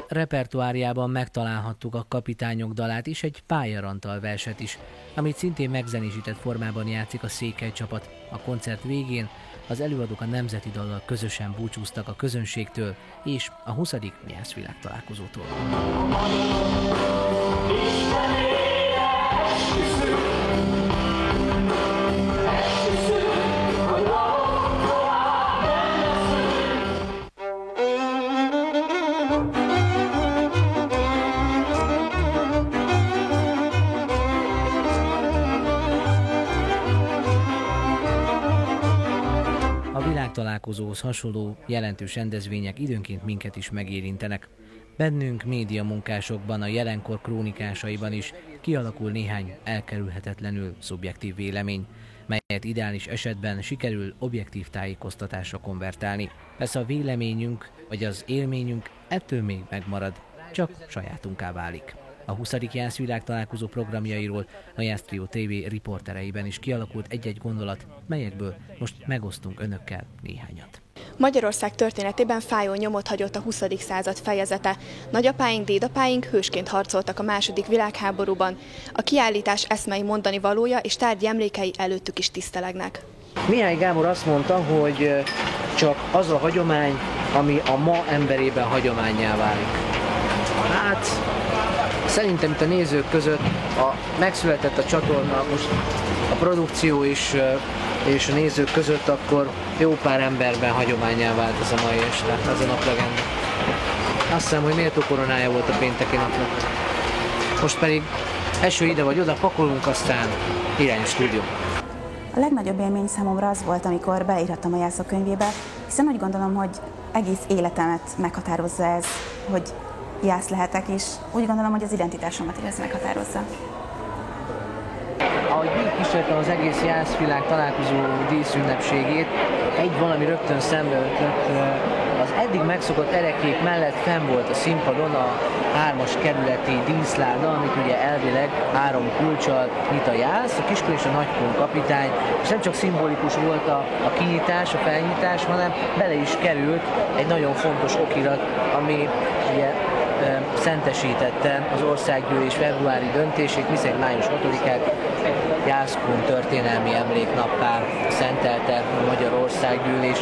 S9: Repertoárjában megtalálhattuk a Kapitányok dalát és egy Pályarantal verset is, amit szintén megzenésített formában játszik a székely csapat. A koncert végén az előadók a nemzeti dallal közösen búcsúztak a közönségtől és a 20. Jászvilág találkozótól. Találkozóhoz hasonló jelentős rendezvények időnként minket is megérintenek. Bennünk, médiamunkásokban, a jelenkor krónikásaiban is kialakul néhány elkerülhetetlenül szubjektív vélemény, melyet ideális esetben sikerül objektív tájékoztatásra konvertálni. Persze a véleményünk vagy az élményünk ettől még megmarad, csak sajátunká válik. A 20. Jászvilág találkozó programjairól a Jász Trio TV riportereiben is kialakult egy-egy gondolat, melyekből most megosztunk önökkel néhányat.
S23: Magyarország történetében fájó nyomot hagyott a 20. század fejezete. Nagyapáink, dédapáink hősként harcoltak a II. Világháborúban. A kiállítás eszmei mondani valója és tárgyi emlékei előttük is tisztelegnek.
S9: Mihály Gábor azt mondta, hogy csak az a hagyomány, ami a ma emberében hagyománnyá válik. Hát szerintem itt a nézők között megszületett a csatorna, most a produkció is és a nézők között, akkor jó pár emberben hagyománnyá vált ez a mai este, ez a naplegenda. Azt hiszem, hogy méltó koronája volt a pénteki napnak. Most pedig eső ide vagy oda, pakolunk, aztán irány a stúdió.
S24: A legnagyobb élmény számomra az volt, amikor beleírhattam a Jászok könyvébe, hiszen úgy gondolom, hogy egész életemet meghatározza ez, hogy Jász lehetek, és úgy gondolom, hogy az identitásomat is ez meghatározza.
S9: Ahogy végigkísértem az egész Jászvilág találkozó díszünnepségét, egy valami rögtön szembe ötlött. Az eddig megszokott erekék mellett fenn volt a színpadon a 3-as kerületi díszláda, amit ugye elvileg 3 kulccsal nyit a Jász, a Kiskun és a Nagykun kapitány, és nem csak szimbolikus volt a kinyitás, a felnyitás, hanem bele is került egy nagyon fontos okirat, ami ugye szentesítette az országgyűlés februári döntését, miszerint május 6-át Jászkun történelmi emléknappá szentelte a Magyar Országgyűlés.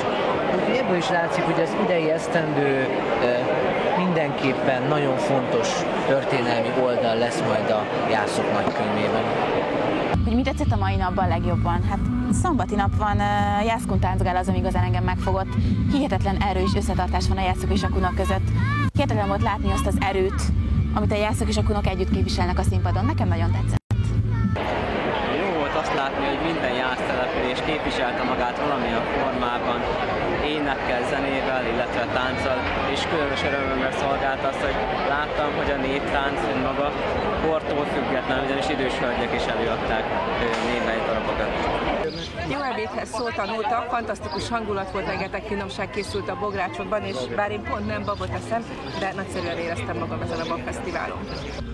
S9: Ebből is látszik, hogy az idei esztendő mindenképpen nagyon fontos történelmi oldal lesz majd a Jászok nagykönyvében.
S24: Hogy mit tetszett a mai napban legjobban? Hát szombati nap van, Jászkun táncgál az, ami igazán engem megfogott. Hihetetlen erő és összetartás van a jászok és a kunok között. Hihetetlen volt látni azt az erőt, amit a jászok és a kunok együtt képviselnek a színpadon. Nekem nagyon tetszett.
S21: Jó volt azt látni, hogy minden jásztelepülés képviselte magát valamilyen formában, énekkel, zenével, illetve tánccal, és különös örömömre szolgált azt, hogy láttam, hogy a néptánc maga kortól független, ugyanis idős hölgyek is előadták némely darabokat.
S8: Jó ebédhez szólt a nóta, fantasztikus hangulat volt, rengeteg finomság készült a bográcsokban, és bár én pont nem babot eszem, de nagyszerűen éreztem magam ezen a babfesztiválon.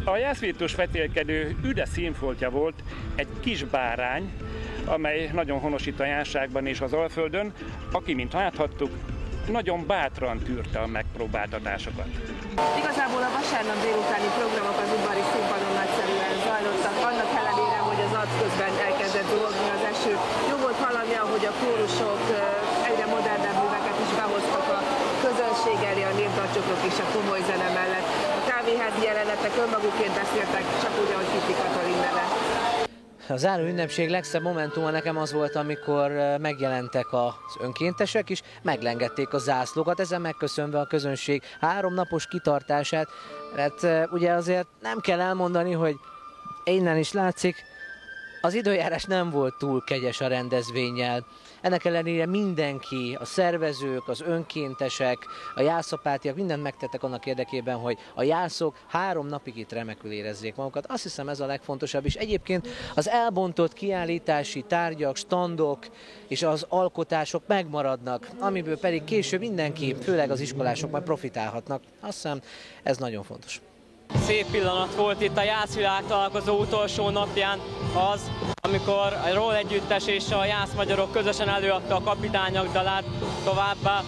S2: A jászvirtus vetélkedő üde színfoltja volt egy kis bárány, amely nagyon honosít a Jánságban és az Alföldön, aki, mint láthattuk, nagyon bátran tűrte a megpróbáltatásokat.
S8: Igazából a vasárnap délutáni programok az udvari színpadon nagyszerűen zajlottak, annak ellenére, hogy az arc közben elkezdett zúgni az eső. Jó volt hallani, ahogy a kórusok egyre modernebb műveket is behoztak a közönség elé, a népdalcsokrok és a komoly zene mellett. A kávéházi jelenetek önmagukért beszéltek, csak úgy, ahogy Kiti Katalin neve.
S9: A záró ünnepség legszebb momentuma nekem az volt, amikor megjelentek az önkéntesek, és meglengették a zászlókat, ezen megköszönve a közönség 3 napos kitartását. Hát ugye azért nem kell elmondani, hogy innen is látszik, az időjárás nem volt túl kegyes a rendezvénnyel. Ennek ellenére mindenki, a szervezők, az önkéntesek, a jászapátiak mindent megtettek annak érdekében, hogy a jászok 3 napig itt remekül érezzék magukat. Azt hiszem, ez a legfontosabb, és egyébként az elbontott kiállítási tárgyak, standok és az alkotások megmaradnak, amiből pedig később mindenki, főleg az iskolások majd profitálhatnak. Azt hiszem, ez nagyon fontos.
S21: Szép pillanat volt itt a Jászvilág találkozó utolsó napján az, amikor a Roll együttes és a jászmagyarok közösen előadta a Kapitányok dalát, továbbá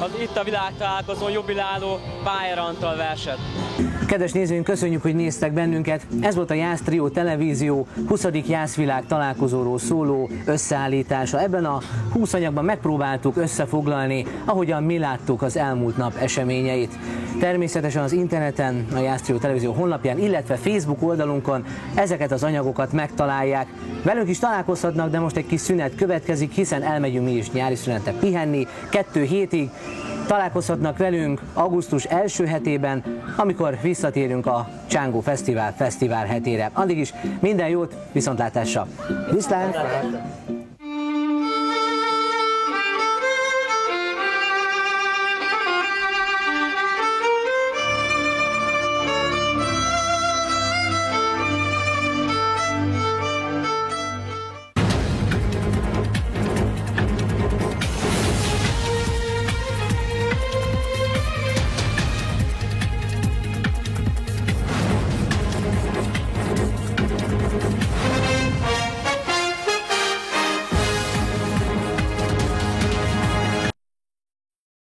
S21: az itt a világtalálkozó jubiláló Pájer Antal verset.
S9: Kedves nézőink, köszönjük, hogy néztek bennünket. Ez volt a Jász Trió Televízió 20. Jászvilág találkozóról szóló összeállítása. Ebben a 20 anyagban megpróbáltuk összefoglalni, ahogyan mi láttuk az elmúlt nap eseményeit. Természetesen az interneten, a Jász Trió Televízió honlapján, illetve Facebook oldalunkon ezeket az anyagokat megtalálják. Velünk is találkozhatnak, de most egy kis szünet következik, hiszen elmegyünk mi is nyári szünetre pihenni 2 hétig. Találkozhatnak velünk augusztus első hetében, amikor visszatérünk a Csángó Fesztivál hetére. Addig is minden jót, viszontlátásra! Viszlát!